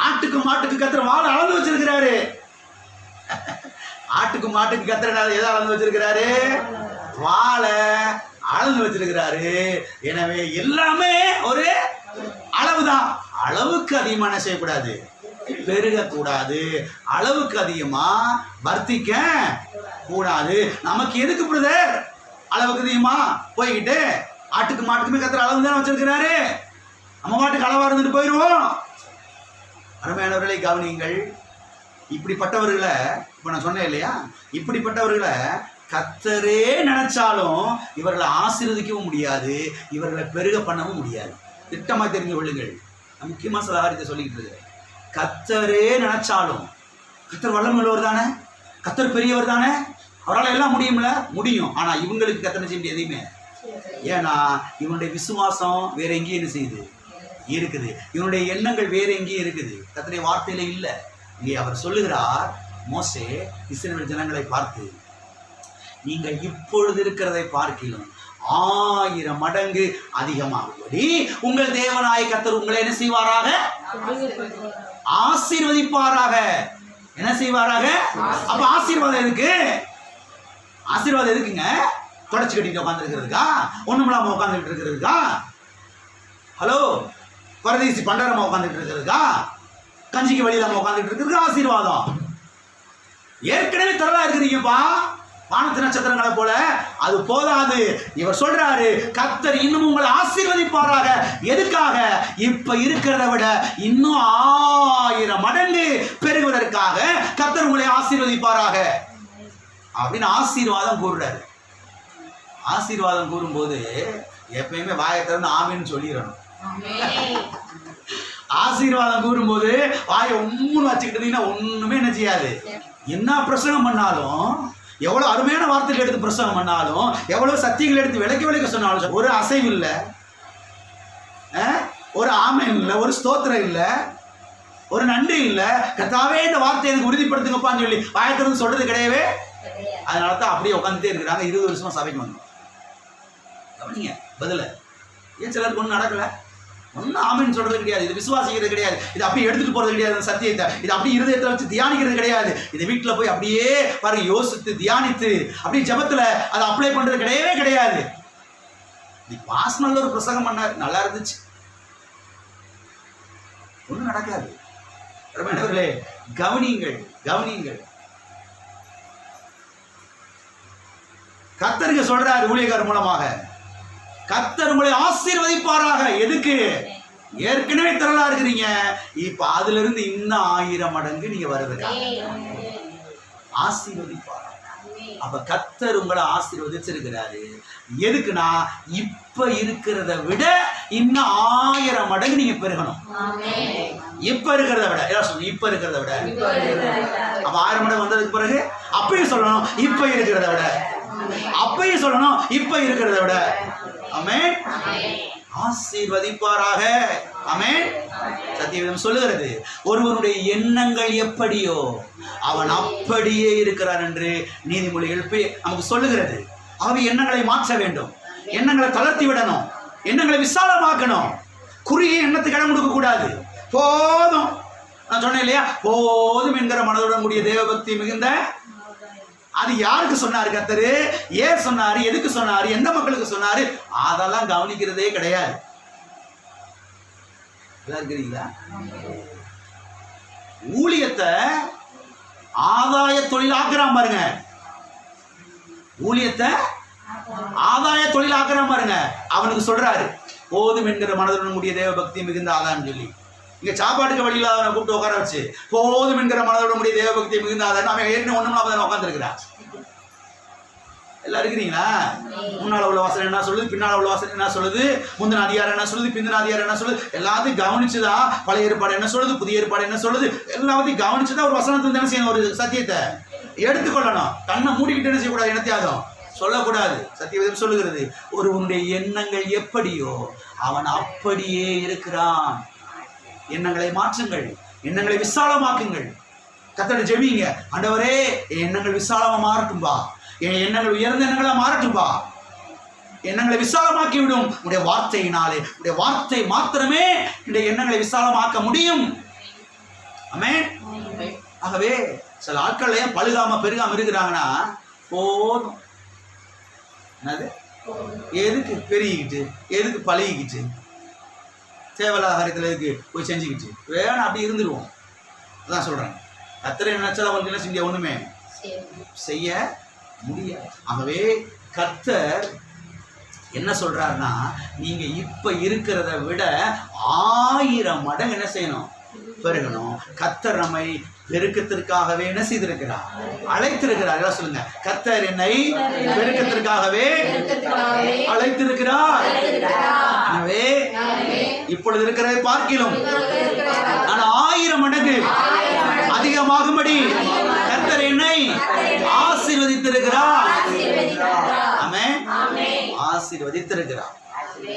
ஆட்டுக்கு மாட்டுக்கு கர்த்தர் வாழை அளந்து வச்சிருக்கிறாரு. ஆட்டுக்கு மாட்டுக்கு கர்த்தர் எதை அளந்து வச்சிருக்கிறாரு? வாழை அளந்து வச்சிருக்கிறாரு. எனவே எல்லாமே ஒரு அளவுதான். அளவுக்கு அதிகமான செய்யக்கூடாது, பெருகக்கூடாது, அளவுக்கு அதிகமா வர்த்திக்க கூடாது. நமக்கு எதுக்கு பிரதர் அளவுக்கு அதிகமா போய்கிட்டு? ஆட்டுக்கு மாட்டுக்குமே கர்த்தர் அளவு தானே வச்சிருக்கிறாரு. நம்ம மாட்டுக்கு அளவா இருந்துட்டு போயிடுவோம். அருமையானவர்களை கவனியுங்கள். இப்படிப்பட்டவர்களை இப்ப நான் சொன்னேன் இல்லையா, இப்படிப்பட்டவர்களை கர்த்தரே நினைச்சாலும் இவர்களை ஆசீர்வதிக்கவும் முடியாது, இவர்களை பெருக பண்ணவும் முடியாது. திட்டமா தெரிந்து கொள்ளுங்கள். முக்கியமா சில காரியத்தை சொல்லிக்கிட்டு இருக்கிறேன். கர்த்தரே நினைச்சாலும், கர்த்தர் வல்லமை உள்ளவர் தானே, கர்த்தர் பெரியவர் தானே, அவரால் எல்லாம் முடியும்ல, முடியும். ஆனா இவங்களுக்கு கர்த்தர் செய்ய முடியாது எதையுமே. ஏன்னா இவனுடைய விசுவாசம் வேற எங்கேயும் என்ன செய்யுது இருக்குது, இவனுடைய எண்ணங்கள் வேற எங்கேயும் இருக்குது, கர்த்தருடைய வார்த்தையில இல்லை. இங்கே அவர் சொல்லுகிறார், மோசே இஸ்ரவேல் ஜனங்களை பார்த்து, நீங்கள் இப்பொழுது இருக்கிறதை பார்க்கிலும் 1000 மடங்கு அதிகமாகும்படி உங்கள் தேவனாய கர்த்தர் உங்களை என்ன செய்வாராக? ஆசீர்வதிப்பாராக. என்ன செய்வாராக? அப்ப ஆசீர்வாதம் எதுக்கு? ஆசீர்வாதம் எதுக்குங்க? தொடச்சு கட்டிட்டு உட்கார்ந்து இருக்கிறதுக்கா? ஒண்ணுமில்லாம உட்கார்ந்துட்டு இருக்கிறதுக்கா? ஹலோ, பரதேசி பண்டாரமா உட்கார்ந்துட்டு இருக்கிறதுக்கா? கஞ்சிக்கு வழியிலாம உட்கார்ந்துட்டு இருக்கிறது ஆசீர்வாதம். ஏற்கனவே தரலா இருக்கிறீங்கப்பா, வானத்து நட்சத்திரங்களை போல. அது போதாது. இவர் சொல்றாரு, கர்த்தர் இன்னும் உங்களை ஆசீர்வதிப்பாராக. எதுக்காக? இப்ப இருக்கிறத விட இன்னும் 1000 மடங்கு பெருகுவதற்காக கர்த்தர் உங்களை ஆசீர்வதிப்பாராக அப்படின்னு ஆசீர்வாதம் கூறுறாரு. ஆசீர்வாதம் கூறும்போது எப்பயுமே வாயை திறந்து ஆமீன்னு சொல்லிடணும். ஆசீர்வாதம் கூறும்போது வாயை உம்முன்னு வச்சுக்கிட்டீங்கன்னா ஒண்ணுமே என்ன செய்யாது. என்ன பிரசங்கம் பண்ணாலும், எவ்வளவு அருமையான வார்த்தைகள் எடுத்து பிரசங்கம் பண்ணாலும், எவ்வளவு சத்தியங்கள் எடுத்து விளக்க சொன்னாலும் ஒரு அசைவு இல்லை, ஒரு ஆமென் இல்லை, ஒரு ஸ்தோத்திரம் இல்லை, ஒரு நன்றி இல்லை. கர்த்தாவே இந்த வார்த்தையை எனக்கு உறுதிப்படுத்துங்கப்பான்னு சொல்லி வாயத்திலிருந்து சொல்றது கிடையவே. அதனால தான் அப்படியே உட்காந்துட்டே இருக்கிறாங்க. 20 வருஷமா சபைக்கு வந்தோம். கவனிங்க பதில. ஏன் சிலருக்கு ஒன்றும் நடக்கல? ஒன்றும் ஆமென் சொல்றது கிடையாது, இது விசுவாசிக்கிறது கிடையாது, இது அப்படியே எடுத்துட்டு போறது கிடையாது, சத்தியத்தை இது அப்படியே இருதயத்தை வச்சு தியானிக்கிறது கிடையாது. இது வீட்டில் போய் அப்படியே பாருங்க யோசித்து தியானித்து அப்படியே ஜபத்துல அதை அப்ளை பண்றது கிடையவே கிடையாது. நீ பாஸ் நல்ல ஒரு பிரசங்கம் பண்ணாரு, நல்லா இருந்துச்சு, ஒன்றும் நடக்காது. ரமணர்களே கவனியுங்கள், கவனியுங்கள். கர்த்தருக்கு சொல்றாரு ஊழியக்காரர் மூலமாக, கர்த்தர் உங்களை ஆசீர்வதிப்பாராக. எதுக்கு? ஏற்கனவே திரளா இருக்கிறீங்க, இப்ப அதுல இருந்து இன்னும் 1000 மடங்கு நீங்க வருதுக்கா ஆசீர்வதிப்பாராக. அப்ப கர்த்தர் உங்களை ஆசீர்வதிச்சிருக்கிறாரு. எதுக்குன்னா இப்ப இருக்கிறத விட இன்னும் 1000 மடங்கு நீங்க பெருகணும். இப்ப இருக்கிறத விட, இப்ப இருக்கிறத விட. அப்ப 1000 மடங்கு வந்ததுக்கு பிறகு அப்பயும் சொல்லணும் இப்ப இருக்கிறத விட, அப்பயும் சொல்லணும் இப்ப இருக்கிறத விட. ஆமென். ஆசீர்வதிப்பாராக. ஆமென். சத்தியவேதம் சொல்லுகிறது, ஒருவனுடைய எண்ணங்கள் எப்படியோ அவன் அப்படியே இருக்கிறான் என்று நீதிமொழிகள் நமக்கு சொல்லுகிறது. ஆகவே எண்ணங்களை மாற்ற வேண்டும், எண்ணங்களை தளர்த்தி விடணும், எண்ணங்களை விசாலமாக்கணும். குறுகிய எண்ணத்துக்கு இடம் கொடுக்க கூடாது. போதும், நான் சொன்னேன் இல்லையா, போதும் என்கிற மனதுடன் கூடிய தேவபக்தி மிகுந்த. அது யாருக்கு சொன்னாரு கர்த்தரு? ஏன் சொன்னாரு? எதுக்கு சொன்னாரு? எந்த மக்களுக்கு சொன்னாரு? அதெல்லாம் கவனிக்கிறதே கிடையாது. இருக்கிறீங்களா? ஊழியத்தை ஆதாய தொழில் ஆக்குறான் பாருங்க. ஊழியத்தை ஆதாய தொழில் ஆக்குறான் பாருங்க. அவனுக்கு சொல்றாரு, போதும் என்கிற மனதுடன் கூடிய தேவபக்தி மிகுந்த ஆதான்னு சொல்லி. இங்க சாப்பாட்டுக்கு வழியில் அவனை கூப்பிட்டு உட்கார வச்சு போதும் என்கிற மனதோட முடிய தேவபக்தி மிகுந்த ஆதான்னு அவன் ஏற்கனவே ஒண்ணுமே உட்காந்துருக்கிறான். எல்லாம் இருக்கிறீங்களா? முன்னால உள்ள வாசனை என்ன சொல்லுது, பின்னால உள்ள வாசனை என்ன சொல்லுது, முந்தின அதிகாரம் என்ன சொல்லுது, பிந்தின அதிகாரம் என்ன சொல்லுது, எல்லாத்தையும் கவனிச்சுதான் பழைய ஏற்பாடு என்ன சொல்லுது, புதிய ஏற்பாடு என்ன சொல்லுது, எல்லாத்தையும் கவனிச்சுதான் ஒரு வசனத்தை என்ன செய்யணும், ஒரு சத்தியத்தை எடுத்துக்கொள்ளணும். கண்ணை மூடிக்கிட்டு என்ன செய்யக்கூடாது, என்னத்தையாதும் சொல்லக்கூடாது. சத்தியவேதம் சொல்லுகிறது, ஒருவனுடைய எண்ணங்கள் எப்படியோ அவன் அப்படியே இருக்கிறான். எண்ணங்களை மாற்றுங்கள், எண்ணங்களை விசாலமாக்குங்கள். கர்த்தரை ஜெபிங்க, ஆண்டவரே என் எண்ணங்கள் விசாலமா மாறட்டும்பா, என் எண்ணங்கள் உயர்ந்த எண்ணங்களா மாறட்டும்பா. எண்ணங்களை விசாலமாக்கி விடும் உடைய வார்த்தையினாலே. உடைய வார்த்தை மாத்திரமே இந்த எண்ணங்களை விசாலமாக்க முடியும். ஆமென். ஆகவே சில ஆட்கள் ஏன் பழுகாம பெருகாம இருக்கிறாங்கன்னா, போதும், என்னது, எதுக்கு பெருகிக்கிட்டு, எதுக்கு பழகிக்கிட்டு, தேவையில்லாத காரியத்தில் எதுக்கு போய் செஞ்சுக்கிட்டு, வேணும் அப்படி இருந்துருவோம். அதான் சொல்றேன், கர்த்தரை நினைச்சால் அவங்களுக்கு என்ன செஞ்ச ஒண்ணுமே செய்ய முடியாது. ஆகவே கர்த்தர் என்ன சொல்றாருன்னா, நீங்க இப்ப இருக்கிறத விட 1000 மடங்கு என்ன செய்யணும், பெருகணும். கர்த்தர் நம்மை பெருக்கத்திற்காகவே என்ன செய்திருக்கிறார், அழைத்திருக்கிறார். எல்லாம் சொல்லுங்க, கர்த்தர் என்னை பெருக்கத்திற்காகவே அழைத்திருக்கிறார். எனவே இப்பொழுது இருக்கிறதை பார்க்கிலும் நான் 1000 மடங்கு அதிகமாகும்படி கர்த்தர் என்னை ஆசீர்வதித்திருக்கிறார். ஆமென். ஆசீர்வதித்திருக்கிறார்.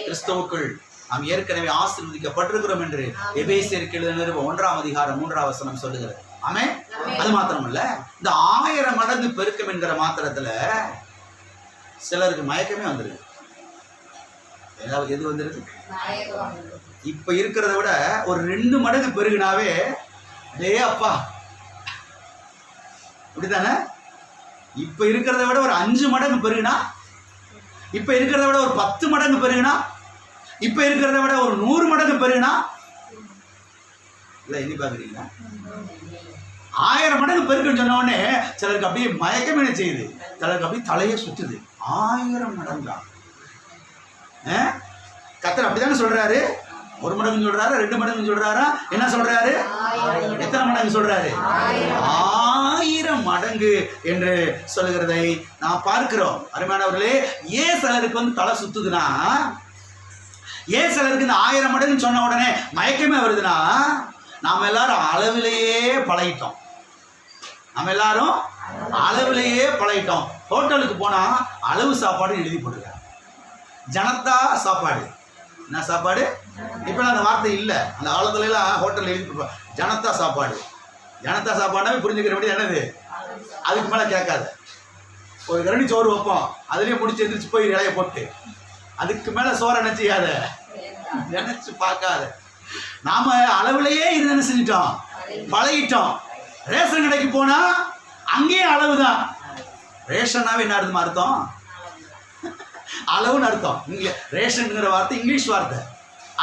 கிறிஸ்துவுக்குள் நாம் ஏற்கனவே ஆசீர்வதிக்கப்பட்டிருக்கிறோம் என்று எபேசியருக்கு எழுதின 1ஆம் அதிகாரம் 3ஆம் வசனம் சொல்லுகிறது. ஆமென். அது மாத்திரமல்ல, இந்த 1000 மடங்கு பெருக்கம் என்கிற மாத்திரத்துல சிலருக்கு மயக்கமே வந்துருக்கு. ஏதாவது எது வந்துருக்கு, இப்ப இருக்கிறத விட ஒரு 2 மடங்கு பெருகினாவே டே அப்பா, அப்படித்தானே? இப்ப இருக்கிறத விட ஒரு 5 மடங்கு பெருகினா, இப்ப இருக்கிறத விட ஒரு 10 மடங்கு பெருகினா, இப்ப இருக்கிறத விட ஒரு 100 மடங்கு பெருகினா, இல்ல எண்ணி பாக்குறீங்களா? 1000 மடங்கு பெருக்குன்னு சொன்ன உடனே சிலருக்கு அப்படியே மயக்கம் என்ன செய்யுது, சிலருக்கு அப்படியே தலையே சுத்துது. 1000 மடங்கா? கர்த்தர் அப்படித்தானே சொல்றாரு. 1 மடங்கு சொல்றாரு, 2 மடங்கு சொல்றாரா, என்ன சொல்றாரு, எத்தனை மடங்கு சொல்றாரு? 1000 மடங்கு என்று சொல்லுகிறதை நாம் பார்க்கிறோம். அருமையானவர்களே, ஏன் சிலருக்கு வந்து தலை சுத்துதுன்னா, ஏன் சிலருக்கு இந்த 1000 மடங்கு சொன்ன உடனே மயக்கமே வருதுன்னா, நாம எல்லாரும் அளவிலேயே பழகிட்டோம். நம்ம எல்லாரும் அளவிலேயே பழகிட்டோம். ஹோட்டலுக்கு போனா அளவு சாப்பாடு எழுதி போட்டுருக்காங்க. ஜனதா சாப்பாடு, என்ன சாப்பாடு? இப்பெல்லாம் அந்த வார்த்தை இல்லை. அந்த காலத்துல எல்லாம் ஹோட்டல் எழுதி போட்டுருப்பாங்க ஜனதா சாப்பாடு. ஜனதா சாப்பாடுனாவே புரிஞ்சுக்கிற வேண்டியது என்னது, அதுக்கு மேலே கேட்காத. ஒரு கரண்டி சோறு வைப்போம், அதுலேயே முடிச்சு எந்திரிச்சு போய் இலைய போட்டு, அதுக்கு மேலே சோறை நினைச்சிக்காத, நினைச்சு பார்க்காத. நாம அளவுலையே இருந்து என்ன செஞ்சிட்டோம், பழகிட்டோம். ரேஷன் கடைக்கு போனா அங்கேயும் அளவுதான். ரேஷன்னாவே என்ன அர்த்தம், அர்த்தம் அளவுன்னு அர்த்தம். இங்க ரேஷன்ங்கிற வார்த்தை இங்கிலீஷ் வார்த்தை,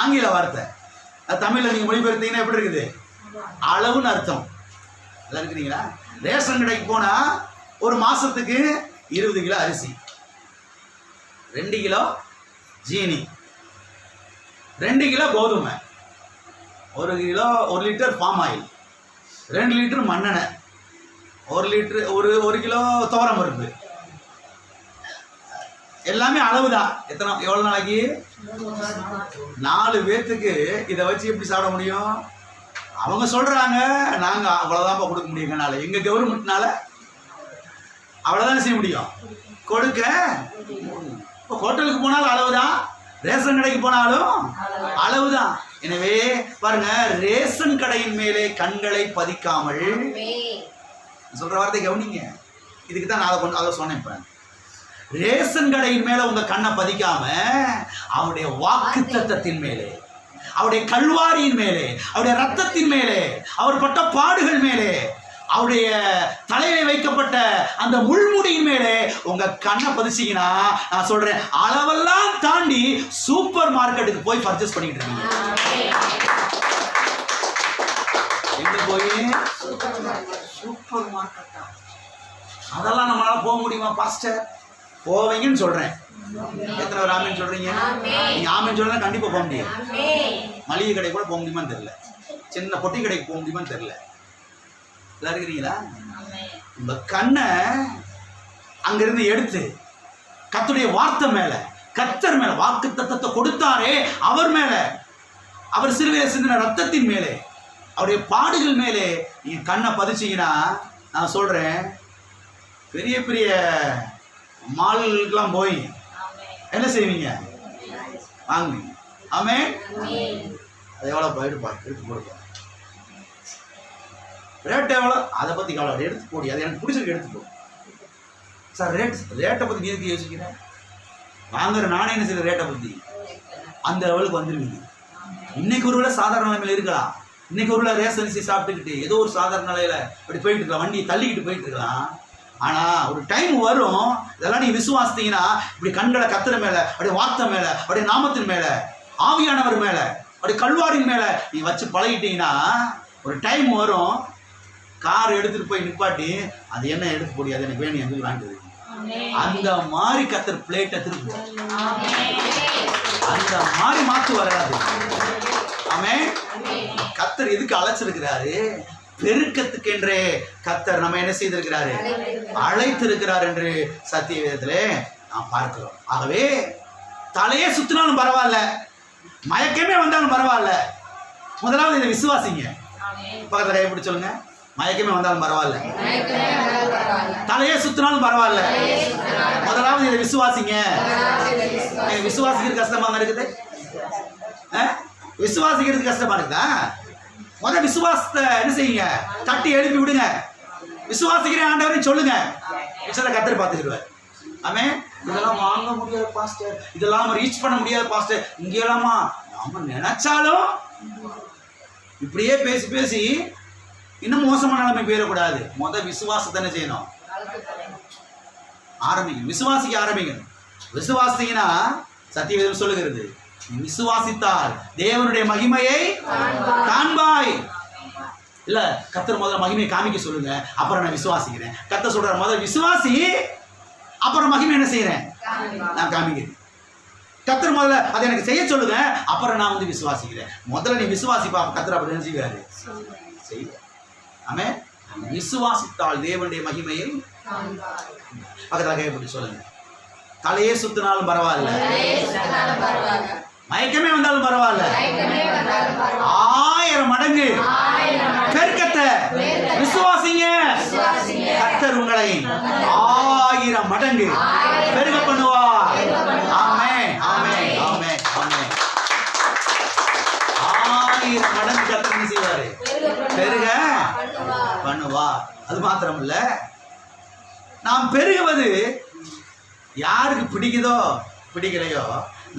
ஆங்கில வார்த்தை. அது தமிழ்ல நீங்க மொழிபெயர்த்தீங்கன்னா எப்படி இருக்குது, அளவுன்னு அர்த்தம். எல்லாம் இருக்கிறீங்களா? ரேஷன் கடைக்கு போனா ஒரு மாசத்துக்கு 20 கிலோ அரிசி, 2 கிலோ ஜீனி, 2 கிலோ கோதுமை, 1 லிட்டர் பாம் ஆயில், 2 லிட்டர் மண்ணெண்ணெய், 1 கிலோ துவரம் பருப்பு. எல்லாமே அளவுதான். எவ்வளவு நாளைக்கு? 4 பேர்த்துக்கு இதை வச்சு எப்படி சாப்பிட முடியும்? அவங்க சொல்றாங்க நாங்க அவ்வளவுதான் கொடுக்க முடியுங்கனால, எங்க கவர்மெண்ட்னால அவ்வளவுதான் செய்ய முடியும், கொடுக்க. இப்போ ஹோட்டலுக்கு போனாலும் அளவுதான், ரேஷன் கடைக்கு போனாலும் அளவுதான். எனவே பாருங்க, ரேஷன் கடையின் மேலே கண்களை பதிக்காமல், சொல்ற வார்த்தை கவனிங்க, இதுக்கு தான் நான் அதை சொன்னேன். இப்ப ரேஷன் கடையின் மேல உங்க கண்ணை பதிக்காம அவருடைய வாக்குத்தத்தத்தின் மேலே, அவருடைய கல்வாரியின் மேலே, அவருடைய ரத்தத்தின் மேலே, அவர் பட்ட பாடுகள் மேலே, அவருடைய தலையில வைக்கப்பட்ட அந்த முள்முடியின் மேலே உங்க கண்ணை பதிச்சீங்கன்னா, நான் சொல்றேன், அளவெல்லாம் தாண்டி சூப்பர் மார்க்கெட்டுக்கு போய் பர்ச்சேஸ் பண்ணிட்டு இருக்கீங்க. எங்க போய்? சூப்பர் மார்க்கெட்டா? அதெல்லாம் நம்மளால போக முடியுமா பாஸ்டர்? போவீங்கன்னு சொல்றேன். எத்தனை பேர் ஆமேன்னு சொல்றீங்க? நீங்க ஆமேன்னு சொல்றா கண்டிப்பா போக முடியும். மளிகை கடை கூட போக முடியுமான்னு தெரியல, சின்ன பொட்டி கடைக்கு போக முடியுமான்னு தெரியல. எல்லாம் இருக்கிறீங்களா? உங்க கண்ணை அங்கிருந்து எடுத்து கர்த்தருடைய வார்த்தை மேல, கர்த்தர் மேல, வாக்கு தத்தத்தை கொடுத்தாரே அவர் மேல, அவர் சிலுவையில சிந்தின ரத்தத்தின் மேலே, அவருடைய பாடுகள் மேலே நீங்க கண்ணை பதிச்சீங்கன்னா, நான் சொல்றேன், பெரிய பெரிய மால்களுக்கெல்லாம் போய் என்ன செய்வீங்க? வாங்குவீங்க. ஆமென். அது எவ்வளோ போயிடுப்பா, எடுத்து போடுப்பா. ரேட் எவ்வளோ, அதை பற்றி கவலை, எடுத்து போடி, அது எனக்கு பிடிச்சிருக்கு, எடுத்து போடு. சார் ரேட்டை பற்றி நீ எதுக்கு யோசிக்கிறேன்? வாங்குற நானே என்ன செய்ய ரேட்டை பற்றி அந்த லெவலுக்கு வந்துருவீங்க. இன்னைக்கு ஒருவேளை சாதாரண நிலைமையில் இருக்கலாம். இன்னைக்கு ஒருவேளை ரேஷன் அரிசி சாப்பிட்டுக்கிட்டு ஏதோ ஒரு சாதாரண நிலையில அப்படி போயிட்டு இருக்கலாம், வண்டியை தள்ளிக்கிட்டு போயிட்டு இருக்கலாம். ஆனா ஒரு டைம் வரும், இதெல்லாம் நீ விசுவாசித்தீங்கன்னா இப்படி கண்களை கத்துற மேல, அப்படியே வார்த்தை மேல, அப்படியே நாமத்தின் மேல, ஆவியானவர் மேல, அப்படியே கல்வாரின் மேல நீ வச்சு பழகிட்டீங்கன்னா ஒரு டைம் வரும், கார் எடுத்துட்டு போய் நிப்பாட்டி அது என்ன எடுத்து போடி, அது எனக்கு வேணும் என்று வாங்கிட்டு அந்த மாதிரி கத்தர் பிளேட்டை திருப்பி அந்த மாதிரி மாற்று வராது. ஆமென். கத்தர் எதுக்கு அழைச்சிருக்கிறாரு? பெருக்கத்துக்கென்றே கத்தர் நம்ம என்ன செய்திருக்கிறாரு? அழைத்திருக்கிறார் என்று சத்திய வேதத்திலே நாம் பார்க்கிறோம். ஆகவே தலையே சுத்தினாலும் பரவாயில்ல, மயக்கமே வந்தாலும் பரவாயில்ல, முதலாவது இதை விசுவாசிங்க. பக்கத்துல கைப்பிடி சொல்லுங்க. மயக்கமே வந்தாலும் பரவாயில்ல, தலையே சுத்தினாலும் பரவாயில்ல, முதலாவது இதை விசுவாசிங்க. விசுவாசிக்கிறது கஷ்டமா இருக்குது, விசுவாசிக்கிறது கஷ்டமா இருக்குதா? முதல் விசுவாசத்தை என்ன செய்யுங்க? தட்டி எழுப்பி விடுங்க. விசுவாசிக்கிறேன் ஆண்டவரையும் சொல்லுங்க. விஷயத்தை கத்தர் பார்த்துக்கிடுவார். ஆமென். இதெல்லாம் வாங்க முடியாது பாஸ்டர், இதெல்லாம் ரீச் பண்ண முடியாது பாஸ்டர், இங்கெல்லாமா நாம நினைச்சாலும் இப்படியே பேசி பேசி இன்னும் மோசமான நிலைமை போயிடக்கூடாது. முதல் விசுவாசத்தை என்ன செய்யணும்? ஆரம்பிங்க. விசுவாசிக்க ஆரம்பிங்க. விசுவாசிங்கன்னா சத்தியவேதம் சொல்லுகிறது, விசுவாசித்தால் தேவனுடைய மகிமையை காண்பாய். இல்ல கர்த்தர் முதல்ல மகிமையை காமிக்க சொல்லுங்க, அப்புறம் நான் விசுவாசிக்கிறேன். கர்த்தர் சொல்ற முதல் விசுவாசி, அப்புறம் மகிமை என்ன செய்யறேன்? நான் காமிக்கிறேன். கர்த்தர் முதல்ல அதை எனக்கு செய்ய சொல்லுங்க, அப்புறம் நான் வந்து விசுவாசிக்கிறேன். முதல்ல நீ விசுவாசிப்பா, கர்த்தர் அப்படி என்ன செய்வாரு? செய்வார். ஆமென். விசுவாசித்தால் தேவனுடைய மகிமையை பக்கத்துல கைப்பிடி சொல்லுங்க. தலையே சுத்தினாலும் பரவாயில்ல, மயக்கமே வந்தாலும் பரவாயில்ல, 1000 மடங்கு பெருக்கத்தை விசுவாசிங்க. கர்த்தர் உங்களை 1000 மடங்கு பெருக பண்ணுவார். ஆமென், ஆமென், ஆமென், ஆமென். 1000 மடங்கு கர்த்தர் என்ன செய்வாரு? பெருக பண்ணுவார். அது மாத்திரம் இல்ல, நாம் பெருகுவது யாருக்கு பிடிக்குதோ பிடிக்கலையோ,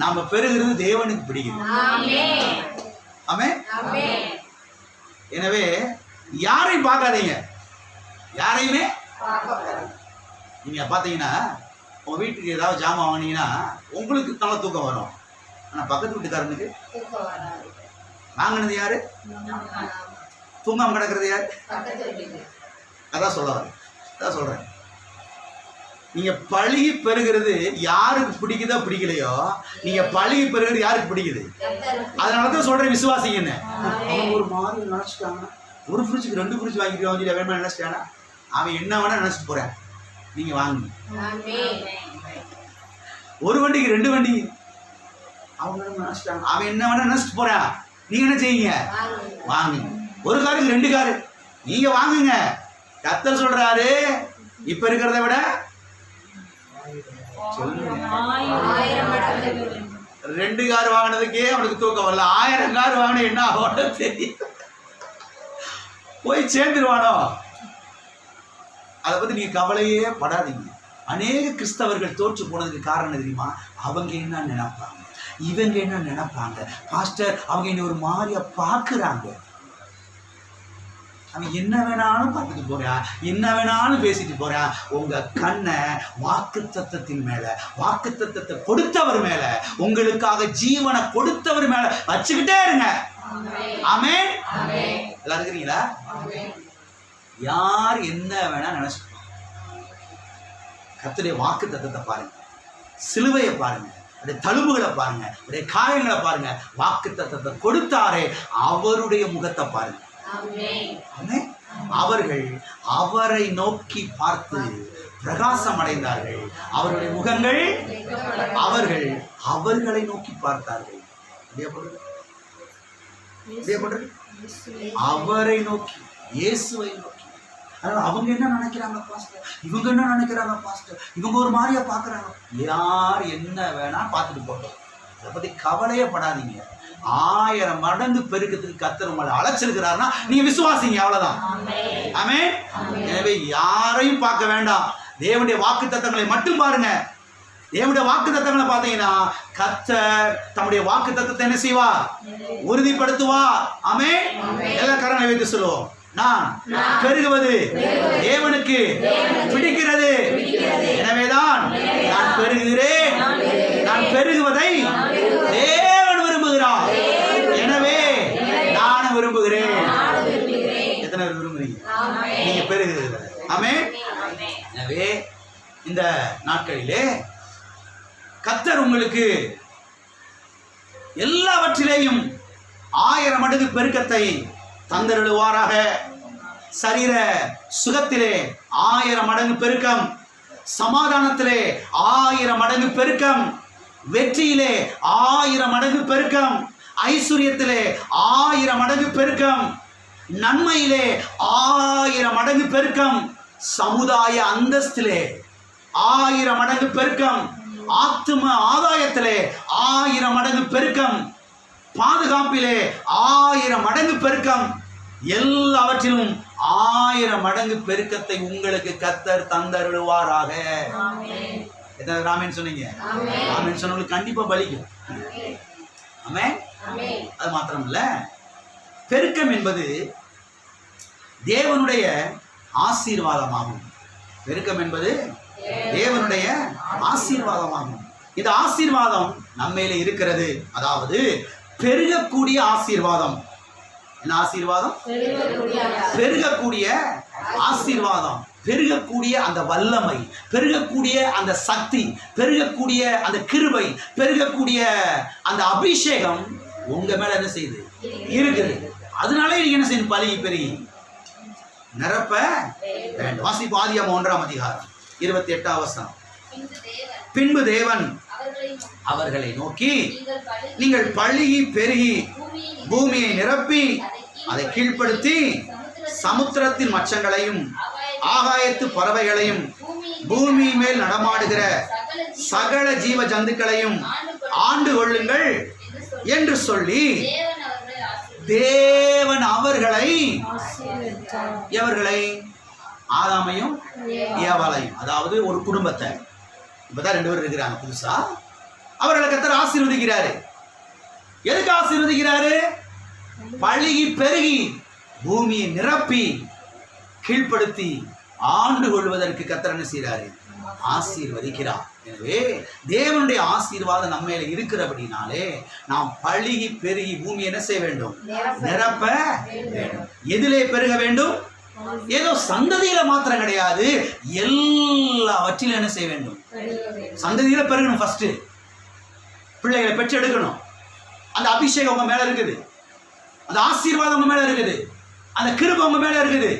நாம பெருகிறது தேவனுக்கு பிடிக்குது. ஆமென். எனவே யாரையும் பார்க்காதீங்க, யாரையுமே. நீங்க பாத்தீங்கன்னா உங்க வீட்டுக்கு ஏதாவது ஜாமான் வாங்கினீங்கன்னா உங்களுக்கு நல்ல தூக்கம் வரும், ஆனா பக்கத்து வீட்டுக்காரனுக்கு வாங்கினது யாரு? தூங்காம கிடக்கிறது யாரு? அதான் சொல்றேன். நீங்க பழகி பெறுகிறது யாருக்கு பிடிக்குதோ பிடிக்கலையோ, நீங்க பழகி பெறுகிறது யாருக்கு பிடிக்குது? அதனாலதான் சொல்றேன் விசுவாசிங்கன்னு. அவன் ஒரு மாதிரி நினைச்சிட்டாங்க, ஒரு ஃப்ரிட்ஜுக்கு 2 ஃப்ரிட்ஜ் வாங்கிக்கிறோம் வேணுமா நினைச்சிட்டானா, அவன் என்ன வேணா நினைச்சிட்டு போறேன், நீங்க வாங்குங்க. ஒரு வண்டிக்கு 2 வண்டி அவங்க நினைச்சிட்டாங்க, அவன் என்ன வேணா நினைச்சிட்டு போறான், நீங்க என்ன செய்யுங்க? வாங்குங்க. ஒரு காருக்கு 2 காரு, நீங்க வாங்குங்க. கர்த்தர் சொல்றாரு, இப்ப இருக்கிறத விட 2 கார் வாங்கினதுக்கே அவனுக்கு தூக்கம் வரல, 1000 கார் வாங்கின என்ன ஆகும் தெரியும், போய் சேர்ந்துருவானோ. அதை பத்தி நீங்க கவலையே படாதீங்க. அநேக கிறிஸ்தவர்கள் தோற்று போனதுக்கு காரணம் தெரியுமா? அவங்க என்ன நினைப்பாங்க, இவங்க என்ன நினைப்பாங்க, பாஸ்டர் அவங்க என்ன ஒரு மாதிரியா பாக்குறாங்க. அவன் என்ன வேணாலும் பார்த்துட்டு போறான், என்ன வேணாலும் பேசிட்டு போறான். உங்க கண்ணை வாக்குத்தத்தத்தின் மேல, வாக்குத்தத்தத்தை கொடுத்தவர் மேல, உங்களுக்காக ஜீவனை கொடுத்தவர் மேல வச்சுக்கிட்டே இருங்க. ஆமென். எல்லாரும் இருக்கிறீங்களா? யார் என்ன வேணா நினைச்சு, கர்த்தருடைய வாக்குத்தத்தத்தை பாருங்க, சிலுவையை பாருங்க, அவருடைய தழும்புகளை பாருங்க, அவருடைய காயங்களை பாருங்க. வாக்குத்தத்தத்தை கொடுத்தாரே அவருடைய முகத்தை பாருங்க. அவர்கள் அவரை நோக்கி பார்த்து பிரகாசம் அடைந்தார்கள். அவருடைய முகங்கள் அவர்களை நோக்கி பார்த்தார்கள். அவரை நோக்கி, இயேசுவை நோக்கி. அதனால அவங்க என்ன நினைக்கிறாங்க பாஸ்டர், இவங்க என்ன நினைக்கிறாங்க பாஸ்டர், இவங்க ஒரு மாதிரியா பாக்குறாங்க. யார் என்ன வேணா பார்த்துட்டு போட்டோம், அதை பத்தி கவலையே படாதீங்க. 1000 மடங்கு பெருக்கத்துக்கு கர்த்தர் உங்களை அழைச்சிருக்கிறார்னா நீங்க விசுவாசிங்க, அவ்வளவுதான். ஆமென். எனவே யாரையும் பார்க்க வேண்டாம், தேவனுடைய வாக்குத்தத்தங்களை மட்டும் பாருங்க. தேவனுடைய வாக்கு தத்தங்களை பார்த்தீங்கன்னா கர்த்தர் தம்முடைய வாக்கு தத்தத்தை என்ன செய்வார்? உறுதிப்படுத்துவார். ஆமென். எல்லா கரங்களை வைத்து சொல்லுவோம். நான் பெருகுவது தேவனுக்கு பிடிக்கிறது. எனவேதான் நான் பெருகுகிறேன். நான் பெருகுவதை தேவன் விரும்புகிறார். எனவே நானும் விரும்புகிறேன். எத்தனை பேர் விரும்புறீங்க? நீங்க பெருகுகிறீர்கள். ஆமென். எனவே இந்த நாட்களிலே கர்த்தர் உங்களுக்கு எல்லாவற்றிலேயும் 1000 மடங்கு பெருக்கத்தை தந்தருளுவாராக. சரீர சுகத்திலே 1000 மடங்கு பெருக்கம், சமாதானத்திலே 1000 மடங்கு பெருக்கம், வெற்றியிலே 1000 மடங்கு பெருக்கம், ஐஸ்வர்யத்திலே 1000 மடங்கு பெருக்கம், நன்மையிலே 1000 மடங்கு பெருக்கம், சமுதாய அந்தஸ்திலே 1000 மடங்கு பெருக்கம், ஆத்தும ஆதாயத்திலே 1000 மடங்கு பெருக்கம், பாதுகாப்பிலே 1000 மடங்கு பெருக்கம், எல்லாவற்றிலும் 1000 மடங்கு பெருக்கத்தை உங்களுக்கு கர்த்தர் தந்தருளுவாராக. எத்தனை ராமன் சொன்னீங்க? ராமன் சொன்னவங்களுக்கு கண்டிப்பா பலிக்கும். ஆமென். அது மாத்திரம் இல்ல, பெருக்கம் என்பது தேவனுடைய ஆசீர்வாதமாகும். பெருக்கம் என்பது தேவனுடைய ஆசீர்வாதமாகும். இந்த ஆசீர்வாதம் நம்மையில இருக்கிறது. அதாவது பெருகக்கூடிய ஆசீர்வாதம். என்ன ஆசீர்வாதம்? பெருகக்கூடிய ஆசீர்வாதம். பெருகக்கூடிய அந்த வல்லமை, பெருகக்கூடிய அந்த சக்தி, பெருகக்கூடிய அந்த கிருபை, பெருகக்கூடிய அந்த அபிஷேகம் உங்க மேல என்ன செய்யுது? இருக்குது. அதனால நீங்க என்ன செய்யணும்? பலி பெருகி நிரப்ப வேண்டும். வாசிப்பு ஆதியாகமம் 1ஆம் அதிகாரம் 28ஆம் வசனம். பின்பு தேவன் அவர்களை நோக்கி, நீங்கள் பலுகி பெருகி பூமியை நிரப்பி அதை கீழ்ப்படுத்தி சமுத்திரத்தின் மச்சங்களையும் ஆகாயத்து பறவைகளையும் பூமி மேல் நடமாடுகிற சகல ஜீவ ஜந்துக்களையும் ஆண்டு கொள்ளுங்கள் என்று சொல்லி தேவன் அவர்களை, எவர்களை? ஆதாமையும் ஏவாளையும், அதாவது ஒரு குடும்பத்தை, இப்பதான் 2 பேர் இருக்கிறாங்க புதுசா, அவர்களை கர்த்தர் ஆசீர்வதிக்கிறாரு. எதுக்கு ஆசீர்வதிக்கிறாரு? பலுகி பெருகி பூமியை நிரப்பி கீழ்ப்படுத்தி ஆண்டு கொள்வதற்கு கர்த்தர் என்ன செய்கிறாரு? ஆசீர்வதிக்கிறார். எனவே தேவனுடைய ஆசீர்வாதம் நம்ம மேல இருக்கிறபடினாலே நாம் பலுகி பெருகி பூமி என்ன செய்ய வேண்டும்? நிரப்ப வேண்டும். எதிலே பெருக வேண்டும்? ஏதோ சந்ததியில மாத்திரம் கிடையாது, எல்லாவற்றிலும் என்ன செய்ய வேண்டும்? சந்ததியில பெருகணும். ஃபர்ஸ்ட் பிள்ளைகளை பெற்றெடுக்கணும். அந்த அபிஷேகம் உங்க மேல இருக்குது, அந்த ஆசீர்வாதம் உங்க மேல இருக்குது, அந்த கிருபை உங்க மேல இருக்குது.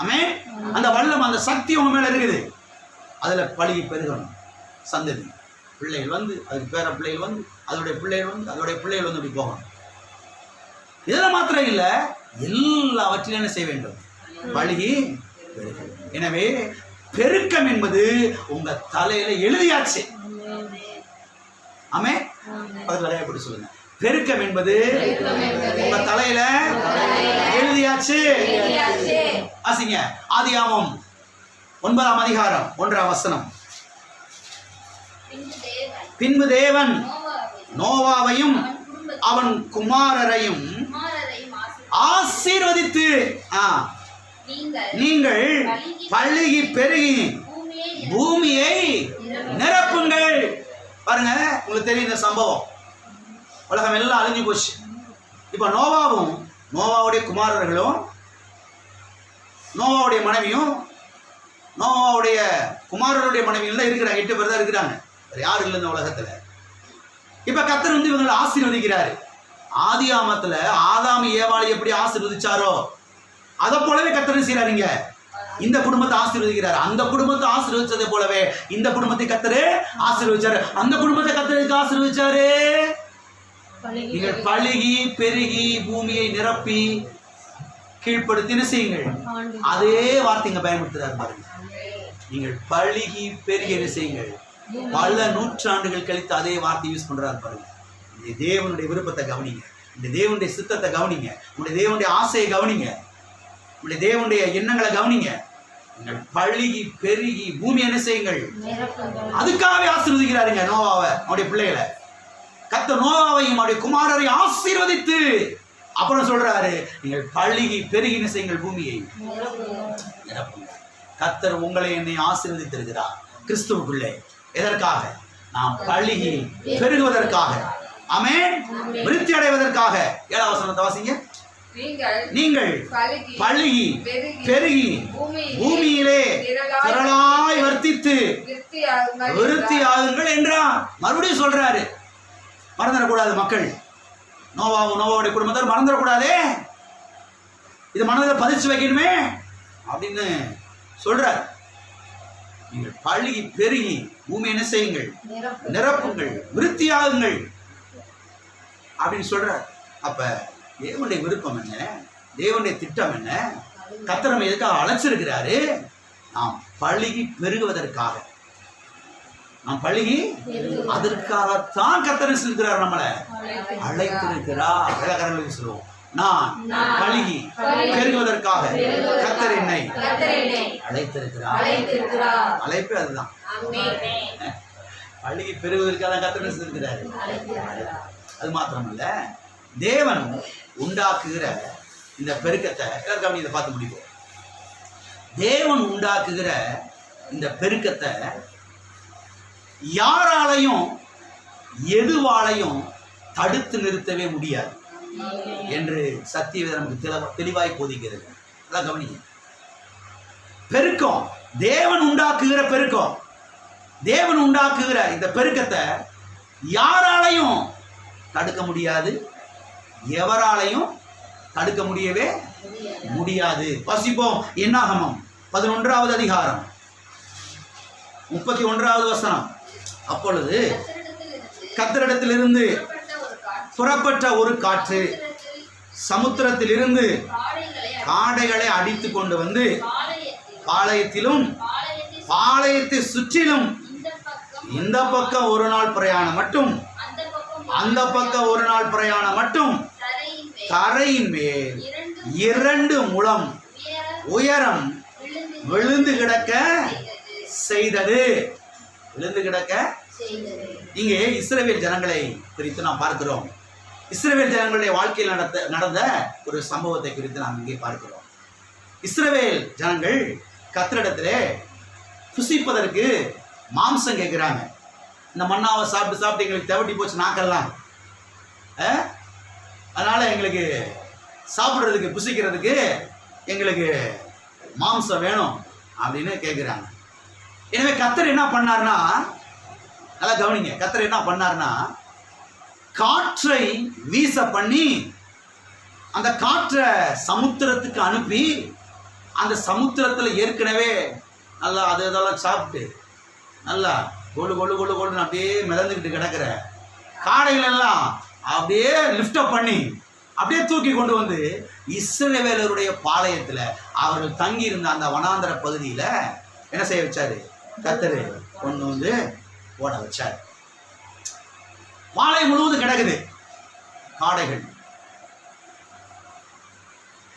ஆமென். அந்த வல்லம், அந்த சக்தி உங்க மேல இருக்குது. அதுல பலுகி பெருகணும். சந்ததி பிள்ளைகள் வந்து, அதுக்கு பேர பிள்ளைகள் வந்து, அதோடைய பிள்ளைகள் வந்து, அதோடைய பிள்ளைகள் வந்து இப்படி போகணும். இதெல்லாம் மாத்திரம் இல்ல, எல்லாவற்றிலும் என்ன செய்ய வேண்டும்? பலுகி பெருகணும். எனவே பெருக்கம் என்பது உங்க தலையில எழுதியாச்சு. ஆமென். அதுல எப்படி சொல்லுங்க? பெருக்கம் என்பது உங்க தலையில எழுதியாச்சு. ஆசிங்க ஆதியாகமம் 9ஆம் அதிகாரம் 1ஆம் வசனம். பின்பு தேவன் நோவாவையும் அவன் குமாரரையும் ஆசீர்வதித்து, நீங்கள் பலுகி பெருகி பூமியை நிரப்புங்கள். பாருங்க, உங்களுக்கு தெரியும் இந்த சம்பவம். உலகம் எல்லாம் அழிஞ்சு போச்சு. இப்ப நோவாவும் நோவாவுடைய குமாரர்களும் நோவாவுடைய மனைவியும் நோவாவுடைய குமாரருடைய மனைவியும் தான் இருக்கிறாங்க. 8 பேர் தான் இருக்கிறாங்க. யாரும் இல்லை இந்த உலகத்துல. இப்ப கர்த்தர் வந்து இவங்களை ஆசீர்வதிக்கிறாரு. ஆதியாகமத்துல ஆதாம் ஏவாளை எப்படி ஆசீர்வதிச்சாரோ அதை போலவே கர்த்தர் செய்யறாருங்க. இந்த குடும்பத்தை ஆசீர்வதிக்கிறார். அந்த குடும்பத்தை ஆசீர்வதிச்சதை போலவே இந்த குடும்பத்தை கர்த்தர் ஆசீர்வதிச்சாரு. அந்த குடும்பத்தை கர்த்தருக்கு ஆசீர்வதிச்சாரு. நீங்கள் பலுகி பெருகி பூமியை நிரப்பி கீழ்ப்படுத்தி செய்யுங்கள். அதே வார்த்தைங்க பயன்படுத்துறாரு பாருங்க. நீங்கள் பலுகி பெருகி என்ன செய்யுங்கள். பல நூற்றாண்டுகள் கழித்து அதே வார்த்தை யூஸ் பண்றாரு பாருங்க. இந்த தேவனுடைய விருப்பத்தை கவனிங்க, இந்த தேவனுடைய சித்தத்தை கவனிங்க, உங்களுடைய தேவனுடைய ஆசையை கவனிங்க, உங்களுடைய தேவனுடைய எண்ணங்களை கவனிங்க. நீங்கள் பழுகி பெருகி பூமி என்ன செய்யுங்கள். அதுக்காகவே ஆசீர்வதிக்கிறாருங்க நோவாவை, அவருடைய பிள்ளைகளை. கர்த்தர் நோவாவையும் அவருடைய குமாரரை ஆசீர்வதித்து அப்புறம் சொல்றாரு, நீங்கள் பழுகி பெருகி என்ன செய்யுங்கள், பூமியை நிரப்புங்க. கர்த்தர் உங்களை என்னை ஆசீர்வதித்திருக்கிறார் கிறிஸ்துவுக்குள்ளே. எதற்காக? நாம் பழுகி பெருகுவதற்காக. ஆமென். விருத்தி அடைவதற்காக. 7ஆம் வசனத்தை வாசிங்க. நீங்கள் பழுகி பெருகி பூமியிலே திரளாய் வர்த்தித்து விருத்தி ஆகுங்கள் என்றார். மறுபடியும் சொல்றாரு. மறந்துடக்கூடாது மக்கள். நோவாவுடைய குடும்பத்தார் மறந்துடக்கூடாதே, இது மனதில் பதிச்சு வைக்கணுமே அப்படின்னு சொல்றாரு. நீங்கள் பழுகி பெருகி பூமி என்ன செய்யுங்கள், நிரப்புங்கள், விருத்தியாகுங்கள் அப்படின்னு சொல்றார். அப்ப தேவனுடைய விருப்பம் என்ன, தேவனுடைய திட்டம் என்ன, கர்த்தர் நம்ம எதுக்காக அழைச்சிருக்கிறாரு? நாம் பழுகி பெருகுவதற்காக. நாம் பழுகி அதற்காகத்தான் கர்த்தர் இருக்கிறார், நம்மளை அழைத்திருக்கிறார். வேலைக்காரங்களுக்கு சொல்லுவோம், நான் பழுகி பெருகுவதற்காக கர்த்தர் என்னை அழைத்திருக்கிறார். அழைப்பு அதுதான். பழுகி பெருகுவதற்காக கர்த்தர் இருக்கிறார். அது மாத்திரமல்ல, தேவன் உண்டாக்குகிற இந்த பெருக்கத்தை எல்லாருக்கும் இதை பார்த்து முடிப்போம். தேவன் உண்டாக்குகிற இந்த பெருக்கத்தை யாராலையும் எதுவாலையும் தடுத்து நிறுத்தவே முடியாது என்று சத்தியவேதம் நமக்கு தெளிவாய் போதிக்கிறது. அதான் கவனிங்க. பெருக்கம் தேவன் உண்டாக்குகிற பெருக்கம், தேவன் உண்டாக்குகிற இந்த பெருக்கத்தை யாராலையும் தடுக்க முடியாது, எவராலையும் தடுக்க முடியவே முடியாது. வாசிப்போம். என்னாகமம் 11ஆவது அதிகாரம் 31ஆவது வசனம். அப்பொழுது கர்த்தரிடத்திலிருந்து புறப்பட்ட ஒரு காற்று சமுத்திரத்திலிருந்து காடைகளை அடித்து கொண்டு வந்து பாளையத்திலும் பாளையத்தை சுற்றிலும் இந்த பக்கம் ஒரு நாள் பிரயாணம் மட்டும் அந்த பக்கம் ஒரு நாள் பிரயாணம் மட்டும் தரையின் மேல் 2 முழம் உயரம் விழுந்து கிடக்க செய்தது. விழுந்து கிடக்க. இங்கே இஸ்ரவேல் ஜனங்களை குறித்து நாம் பார்க்கிறோம். இஸ்ரவேல் ஜனங்களுடைய வாழ்க்கையில் நடந்த ஒரு சம்பவத்தை குறித்து நாம் இங்கே பார்க்கிறோம். இஸ்ரவேல் ஜனங்கள் கர்த்தரிடத்திலே புசிப்பதற்கு மாம்சம் கேட்கிறாங்க. இந்த மண்ணாவை சாப்பிட்டு சாப்பிட்டு எங்களுக்கு தவட்டி போச்சு நாக்கெல்லாம், அதனால எங்களுக்கு சாப்பிட்றதுக்கு புசிக்கிறதுக்கு எங்களுக்கு மாம்சம் வேணும் அப்படின்னு கேட்குறாங்க. எனவே கர்த்தர் என்ன பண்ணார்னா, நல்லா கவனிங்க, கர்த்தர் என்ன பண்ணார்னா காற்றை வீச பண்ணி அந்த காற்றை சமுத்திரத்துக்கு அனுப்பி, அந்த சமுத்திரத்தில் ஏற்கனவே நல்லா அதெல்லாம் சாப்பிட்டு நல்லா கொழு கொழு கொழு கொழுன்னு அப்படியே மிதந்துக்கிட்டு கிடக்கிற காடைகளெல்லாம் அப்படியே லிஃப்டப் பண்ணி அப்படியே தூக்கி கொண்டு வந்து இஸ்ரவேலருடைய பாளையத்தில் அவர்கள் தங்கியிருந்த அந்த வனாந்தர பகுதியில் என்ன செய்ய வச்சாரு? கர்த்தர் கொண்டு வந்து ஓட வச்சார். பாளையம் முழுவதும் கிடக்குது காடைகள்.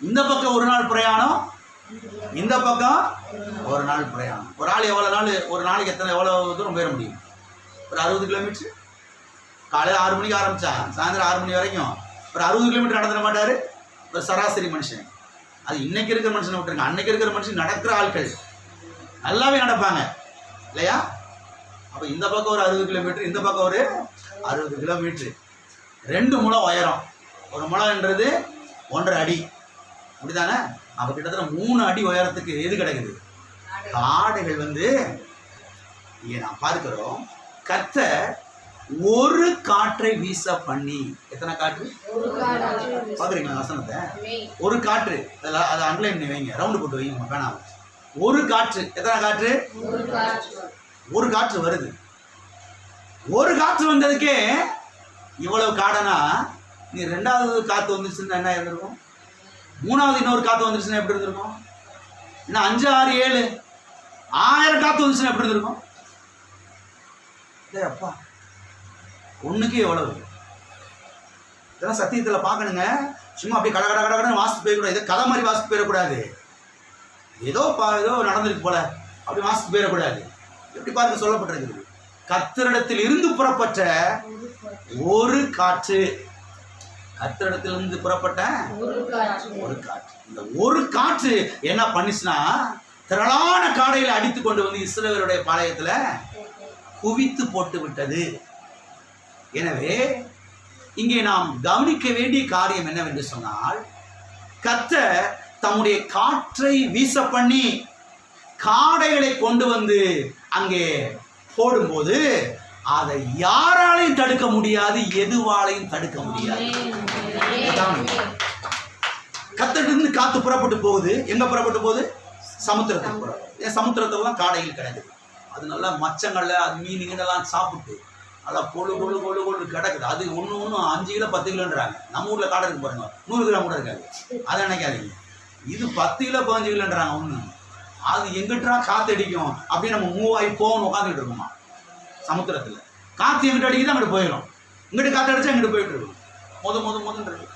இந்த பக்கம் ஒரு நாள் பிரயாணம், இந்த பக்கம் ஒரு நாள் பிரயாணம். ஒரு ஆள் எவ்வளோ நாள், ஒரு நாளைக்கு எவ்வளோ தூரம் போயிட முடியும்? ஒரு 60 கிலோமீட்டர். காலையில் 6 மணிக்கு ஆரம்பித்தா சாயந்தரம் 6 மணி வரைக்கும் ஒரு 60 கிலோமீட்டர் நடந்துட மாட்டார் ஒரு சராசரி மனுஷன். அது இன்னைக்கு இருக்கிற மனுஷனை விட்டுருங்க, அன்னைக்கு இருக்கிற மனுஷன் நடக்கிற ஆட்கள் நல்லாவே நடப்பாங்க இல்லையா? அப்போ இந்த பக்கம் ஒரு 60 கிலோமீட்டர், இந்த பக்கம் ஒரு 60 கிலோமீட்டர். 2 முழம் உயரம். ஒரு முழம்ன்றது 1.5 அடி, அப்படிதானே? அப்போ கிட்டத்தட்ட 3 அடி உயரத்துக்கு எது கிடக்குது? காடைகள் வந்து நான் பார்க்கிறோம். கர்த்தர் ஒரு காற்றை வீச பண்ணி, எத்தனை காற்று பார்க்குறீங்களா வசனத்தை? ஒரு காற்று, அதை அண்டர்லைன் பண்ணி வைங்க, ரவுண்டு போட்டு வைங்க வேணாம். ஒரு காற்று, எத்தனை காற்று? ஒரு காற்று வருது. ஒரு காற்று வந்ததுக்கே இவ்வளவு காடனா, நீ 2வது காற்று வந்துருச்சுன்னா என்ன இருந்திருக்கும்? 3வது இன்னொரு காற்று வந்துருச்சுன்னா எப்படி இருந்திருக்கும்? இன்னும் 5, 6, 7 1000 காற்று வந்துச்சுன்னா எப்படி இருந்திருக்கும்? அப்பா, ஒன்றுக்கு எவ்வளவு? இதெல்லாம் சத்தியத்தில் பார்க்கணுங்க. சும்மா அப்படியே கட கட கடன்னு வாசித்து போயிடக்கூடாது. இதை கதை மாதிரி வாசித்து போயிடக்கூடாது. ஏதோ நடந்திருக்கு போல அப்படி மாசத்துக்கு போயிடக்கூடாது. எப்படி பாருங்க சொல்லப்பட்டிருக்கிறது, கர்த்தரிடத்தில் இருந்து புறப்பட்ட ஒரு காற்று. கர்த்தரிடத்திலிருந்து புறப்பட்ட ஒரு காற்று. இந்த ஒரு காற்று என்ன பண்ணிச்சுன்னா திரளான காடைகளை அடித்து கொண்டு வந்து இஸ்ரவேலுடைய பாளையத்துல குவித்து போட்டு விட்டது. எனவே இங்கே நாம் கவனிக்க வேண்டிய காரியம் என்னவென்று சொன்னால், கர்த்தர் தம்முடைய காற்றை வீச பண்ணி காடைகளை கொண்டு வந்து அங்கே போடும்போது அதை யாராலையும் தடுக்க முடியாது, எதுவாலையும் தடுக்க முடியாது. கர்த்தரிலிருந்து காத்து புறப்பட்டு போகுது. எங்க புறப்பட்டு போகுது? சமுத்திரத்துக்கு புறப்பட்டு. சமுத்திரத்திலாம் காடைகள் கிடக்குது. அது நல்லா மச்சங்கள்ல அது மீனுங்கெல்லாம் சாப்பிட்டு நல்லா கொழு கொழு கொழு கொழு கிடக்குது. அது ஒன்று 5 கிலோ 10 கிலோன்றாங்க. நம்ம ஊரில் காடை இருக்கு பாருங்க, 100 கிராம் கூட இருக்காது. அதை நினைக்காதீங்க. இது 10 கிலோ 15 கிலோன்றாங்க ஒன்று. அது எங்கிட்டா காற்று அடிக்கும் அப்படின்னு நம்ம மூவ் ஆகி போகணும் உட்காந்துக்கிட்டு இருக்கோமா சமுத்திரத்தில். காற்று எங்கிட்ட அடிக்குது அங்கிட்டு போயிடும், இங்கிட்டு காற்று அடிச்சா எங்கிட்டு போயிட்டு இருக்கும். முதல்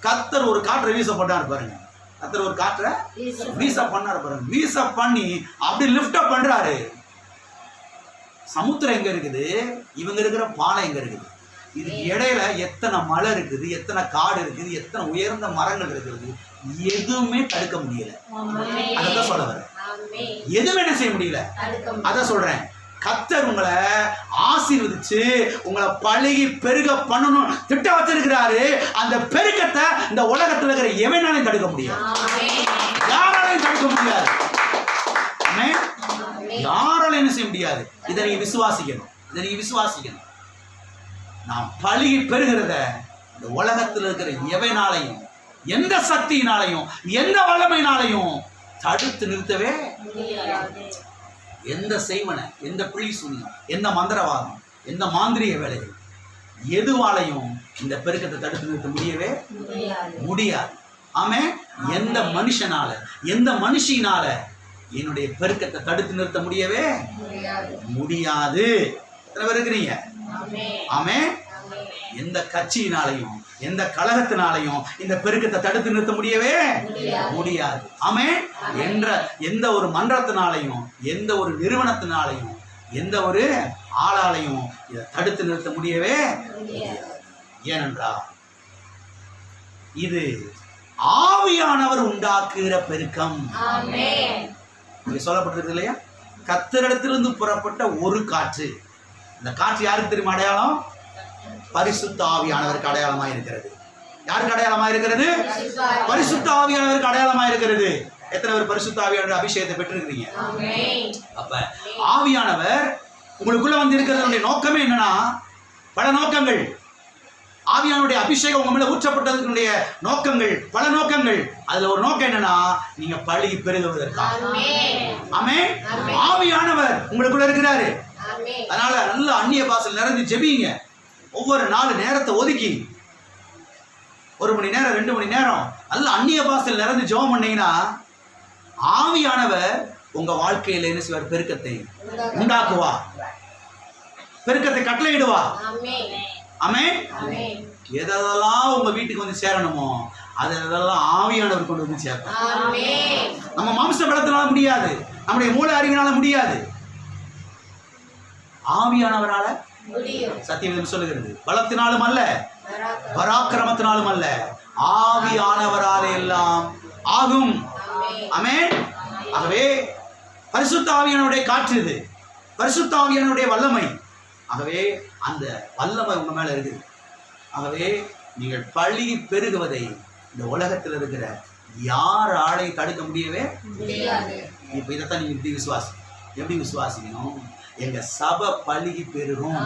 கர்த்தர் ஒரு காற்றை வீச பண்ணாரு பாருங்க. கர்த்தர் ஒரு காற்றை வீச பண்ணாரு பாருங்க. வீச பண்ணி அப்படி லிஃப்ட் அப் பண்றாரு. சமுத்திரம் எங்க இருக்குது, இவங்க இருக்கிற பாலம் எங்க இருக்குது, இதுக்கு இடையில எத்தனை மலை இருக்குது, எத்தனை காடு இருக்குது, எத்தனை உயர்ந்த மரங்கள் இருக்குது, எதுவுமே தடுக்க முடியல. அதான் சொல்ல வரேன், எதுவுமே என்ன செய்ய முடியல. அதான் சொல்றேன், கர்த்தர் உங்களை ஆசீர்வதிச்சு உங்களை பழகி பெருக பண்ணணும் திட்டம் வச்சிருக்கிறாரு. அந்த பெருக்கத்தை இந்த உலகத்தில் இருக்கிற எவனாலையும் தடுக்க முடியாது, யாராலையும் தடுக்க முடியாது. யாராலும் என்ன செய்ய முடியாது. இதை நீங்க விசுவாசிக்கணும். நான் பழகி பெறுகிறத இந்த உலகத்தில் இருக்கிற எவனாலையும் எந்த சக்தியினாலையும் எந்த வல்லமையினாலையும் தடுத்து நிறுத்தவே எந்த செய்வனை, எந்த பிழி சொல்லி, எந்த மந்திரவாதம், எந்த மாந்திரிக வேலைகள் எதுவாலையும் இந்த பெருக்கத்தை தடுத்து நிறுத்த முடியவே முடியாது. ஆமே, எந்த மனுஷனால எந்த மனுஷினால என்னுடைய பெருக்கத்தை தடுத்து நிறுத்த முடியவே முடியாது. எத்தனை பேர் இருக்கிறீங்க? ஆமே. எந்த கட்சியினாலையும் எந்த கழகத்தினாலையும் இந்த பெருக்கத்தை தடுத்து நிறுத்த முடியவே முடியாது. ஆமே. என்ற எந்த ஒரு மன்றத்தினாலையும் எந்த ஒரு நிறுவனத்தினாலையும் எந்த ஒரு ஆளாலையும் இதை தடுத்து நிறுத்த முடியவே முடியாது. ஏனென்றால் இது ஆவியானவர் உண்டாக்குகிற பெருக்கம். சொல்லப்பட்டிருக்கு இல்லையா, கர்த்தரிடத்திலிருந்து புறப்பட்ட ஒரு காற்று. இந்த காற்று யாருக்கு தெரியுமா அடையாளம்? பரிசுத்த ஆவியானவருக்கு அடையாளமா இருக்கிறது. யாருக்கு அடையாளமா இருக்கிறது? பரிசுத்த ஆவியானவருக்கு அடையாளமா இருக்கிறது. எத்தனை பேர் பரிசுத்த ஆவியானவர் அபிஷேகத்தை பெற்றிருக்கிறீங்க? அப்ப ஆவியானவர் உங்களுக்குள்ள வந்து இருக்கிறதுடைய நோக்கமே என்னன்னா, பல நோக்கங்கள். ஆவியானுடைய அபிஷேகம் உங்க மேல ஊற்றப்பட்டதனுடைய நோக்கங்கள் பல நோக்கங்கள். அதுல ஒரு நோக்கம் என்னன்னா, நீங்க பழகி பெருகுவதற்காக. ஆமென். ஆவியானவர் உங்களுக்குள்ள இருக்கிறாரு. அதனால நல்ல அந்நிய பாஷையில் நிறைந்து ஜெபிங்க. ஒவ்வொரு 4 நேரத்தை ஒதுக்கி 1 மணி நேரம் 2 மணி நேரம் நல்ல அந்நிய பாஷையில் நிறைந்து ஜெபம் பண்ணீங்கன்னா ஆவியானவர் உங்க வாழ்க்கையில என்ன செய்வார்? பெருக்கத்தை உண்டாக்குவா, பெருக்கத்தை கட்டளையிடுவா. ஆமென். எதெல்லாம் உங்க வீட்டுக்கு வந்து சேரணுமோ அதெல்லாம் ஆவியானவர் கொண்டு வந்து சேர்ப்பார். நம்ம மாம்ச பலத்தினால முடியாது, நம்முடைய மூல அறிவினால முடியாது, ஆவியானவரால சத்தியவேதம் சொல்லுகிறது. பலத்தினாலும் அல்ல, பராக்கிரமத்தினாலும் அல்ல, ஆவியானவராலே எல்லாம் ஆகும். ஆமென். ஆகவே பரிசுத்த ஆவியானவருடைய காற்று இது, பரிசுத்த ஆவியானவருடைய வல்லமை. ஆகவே அந்த வல்லமை உங்க மேல இருக்குது. ஆகவே நீங்கள் பழகி பெருகுவதை இந்த உலகத்தில் இருக்கிற யாராலையும் தடுக்க முடியவே முடியாது. இப்ப இதைத்தான் நீங்க எப்படி விசுவாசிக்கணும்? எங்க சபை பழகி பெருகும்.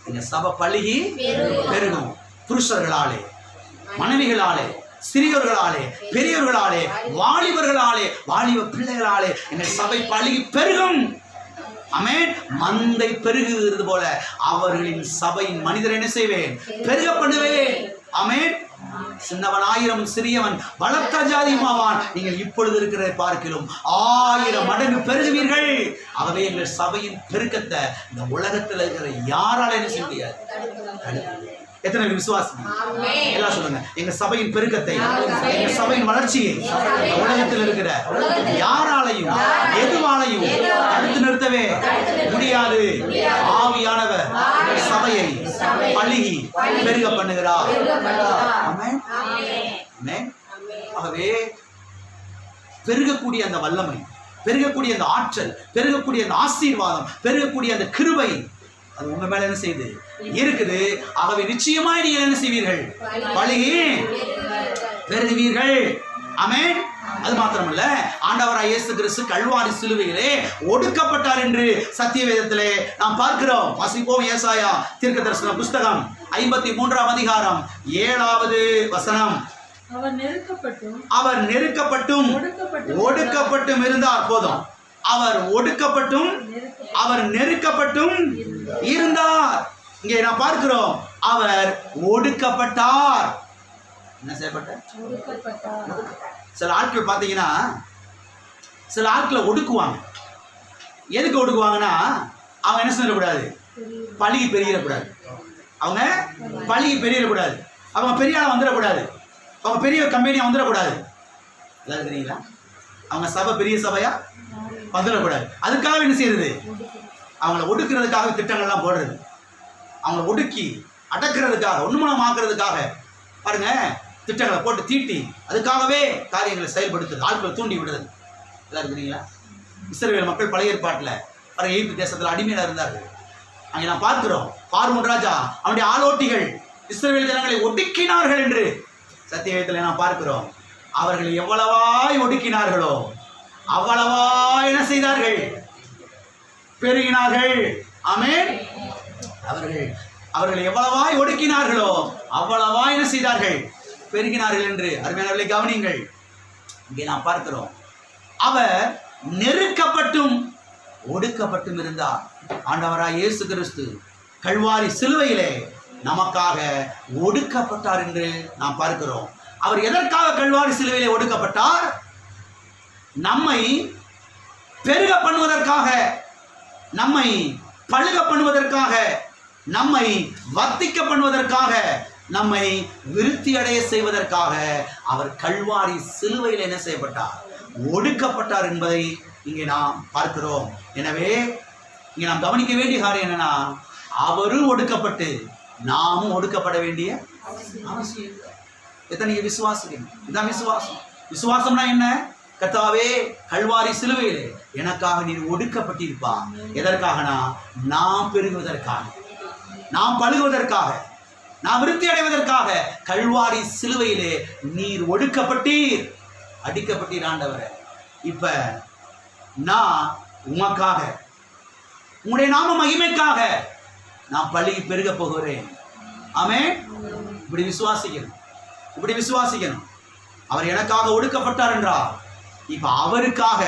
எங்க சபை பழகி பெருகும். புருஷர்களாலே, மனைவிகளாலே, சிறியோர்களாலே, பெரியவர்களாலே, வாலிபர்களாலே, வாலிப பிள்ளைகளாலே எங்க சபை பழகி பெருகும். ஆமென். மந்தை பெருகுகிறது போல அவர்களின் சபையின் மனிதர் என்ன செய்வேன்? பெருக பண்ணுவேன். ஆமென். சின்னவன் 1000 சிறியவன் பலத்த ஜாதியுமாவான். நீங்கள் இப்பொழுது இருக்கிற பார்க்கிலும் 1000 மடங்கு பெருகுவீர்கள். ஆகவே எங்கள் சபையின் பெருக்கத்தை இந்த உலகத்தில் இருக்கிற யாரால என்ன செய்ய முடியாது? எத்தனை விசுவாசி எல்லாம் சொல்லுங்க. எங்க சபையின் பெருக்கத்தை, எங்க சபையின் வளர்ச்சியை உலகத்தில் இருக்கிற யாராலையும் எதுவாலையும் தடுத்து நிறுத்தவே முடியாது. ஆவியானவர் சபையை பழுகி பெருக பண்ணுகிறார். ஆகவே பெருகக்கூடிய அந்த வல்லமை, பெருகக்கூடிய அந்த ஆற்றல், பெருகக்கூடிய அந்த ஆசீர்வாதம், பெருகக்கூடிய அந்த கிருபை அது உங்க மேல என்ன செய்யுது இருக்குது. ஆகவே நிச்சயமாய் நீங்கள் என்ன செய்வீர்கள்? பழுகி பெருகுவீர்கள். ஆமென். அது மாத்திரமல்ல, ஆண்டவராய் இயேசு கிறிஸ்து கல்வாரி சிலுவையிலே ஒடுக்கப்பட்டார் என்று சத்திய வேதத்திலே நாம் பார்க்கிறோம். வாசிப்போம். ஏசாயா தீர்க்கதரிசன புஸ்தகம் 53ஆம் அதிகாரம் 7வது வசனம். அவர் நெருக்கப்பட்டும் ஒடுக்கப்பட்டும் இருந்தார். போதும். அவர் ஒடுக்கப்பட்டும் அவர் நெருக்கப்பட்டும் இருந்தார். இங்கே நான் பார்க்கிறோம், அவர் ஒடுக்கப்பட்டார். என்ன செய்யப்பட்டார்? சில ஆட்கள் பார்த்தீங்கன்னா, சில ஆட்களை ஒடுக்குவாங்க. எதுக்கு ஒடுக்குவாங்கன்னா, அவங்க என்ன செய்யக்கூடாது? பழிக்கு பெரியக்கூடாது. அவங்க பழிக்கு பெரியக்கூடாது. அவங்க பெரிய ஆளா வந்துடக்கூடாது. அவங்க பெரிய கம்பெனியா வந்துடக்கூடாது. எல்லாம் தெரியுங்களா? அவங்க சபை பெரிய சபையா வந்துடக்கூடாது. அதுக்காக என்ன செய்யறது? அவங்கள ஒடுக்கிறதுக்காக திட்டங்கள்லாம் போடுறது. அவங்கள ஒடுக்கி அடக்கிறதுக்காக, ஒண்ணுமனமாக்குறதுக்காக பாருங்க திட்டங்களை போட்டு தீட்டி அதுக்காகவே காரியங்களை செயல்படுத்துறது, ஆட்களை தூண்டி விடுறது. எல்லாம் தெரியுங்களா? இஸ்ரவேல் மக்கள் பழைய ஏற்பாட்டில் பாருங்க எகிப்து தேசத்தில் அடிமையில இருந்தார்கள். அங்கே நான் பார்க்கிறோம், பார்வோன் ராஜா அவனுடைய ஆலோட்டிகள் இஸ்ரவேல் ஜனங்களை ஒடுக்கினார்கள் என்று சத்தியவேதத்தில் நான் பார்க்கிறோம். அவர்கள் எவ்வளவாய் ஒடுக்கினார்களோ அவ்வளவா என்ன செய்தார்கள்? பெருகினார்கள். ஆமென். அவர்கள் எவ்வளவாய் ஒடுக்கினார்களோ அவ்வளவா என்ன செய்தார்கள்? பெருகினார்கள் என்று அருமையானவர்களை கவனியுங்கள். இங்கே நாம் பார்க்கிறோம், அவர் நெருக்கப்பட்டும் ஒடுக்கப்பட்டும் இருந்தார். ஆண்டவராய் இயேசு கிறிஸ்து கல்வாரி சிலுவையிலே நமக்காக ஒடுக்கப்பட்டார் என்று நாம் பார்க்கிறோம். அவர் எதற்காக கல்வாரி சிலுவையிலே ஒடுக்கப்பட்டார்? நம்மை பெருக பண்ணுவதற்காக, நம்மை பழுக பண்ணுவதற்காக, நம்மை வர்த்திக்க பண்ணுவதற்காக, நம்மை விருத்தி அடைய செய்வதற்காக அவர் கல்வாரி சிலுவையில் என்ன செய்யப்பட்டார்? ஒடுக்கப்பட்டார் என்பதை இங்கே நாம் பார்க்கிறோம். எனவே இங்கே நாம் கவனிக்க வேண்டிய காரியம் என்னன்னா, அவரும் ஒடுக்கப்பட்டு நாமும் ஒடுக்கப்பட வேண்டிய அவசியம். எத்தனை விசுவாசம்? இதுதான் விசுவாசம். விசுவாசம்னா என்ன? கர்த்தாவே கல்வாரி சிலுவையிலே எனக்காக நீர் ஒடுக்கப்பட்டிருப்பா. எதற்காகனா நாம் பெருகுவதற்காக, நாம் பழுகுவதற்காக, நாம் விருத்தி அடைவதற்காக கல்வாரி சிலுவையிலே நீர் ஒடுக்கப்பட்டீர், அடிக்கப்பட்டீர். ஆண்டவரே, இப்ப நான் உமக்காக, உங்களுடைய நாம மகிமைக்காக நான் பழுகி பெருக போகிறேன். ஆமென். இப்படி விசுவாசிக்கணும், இப்படி விசுவாசிக்கணும். அவர் எனக்காக ஒடுக்கப்பட்டார் என்றார். இப்ப அவருக்காக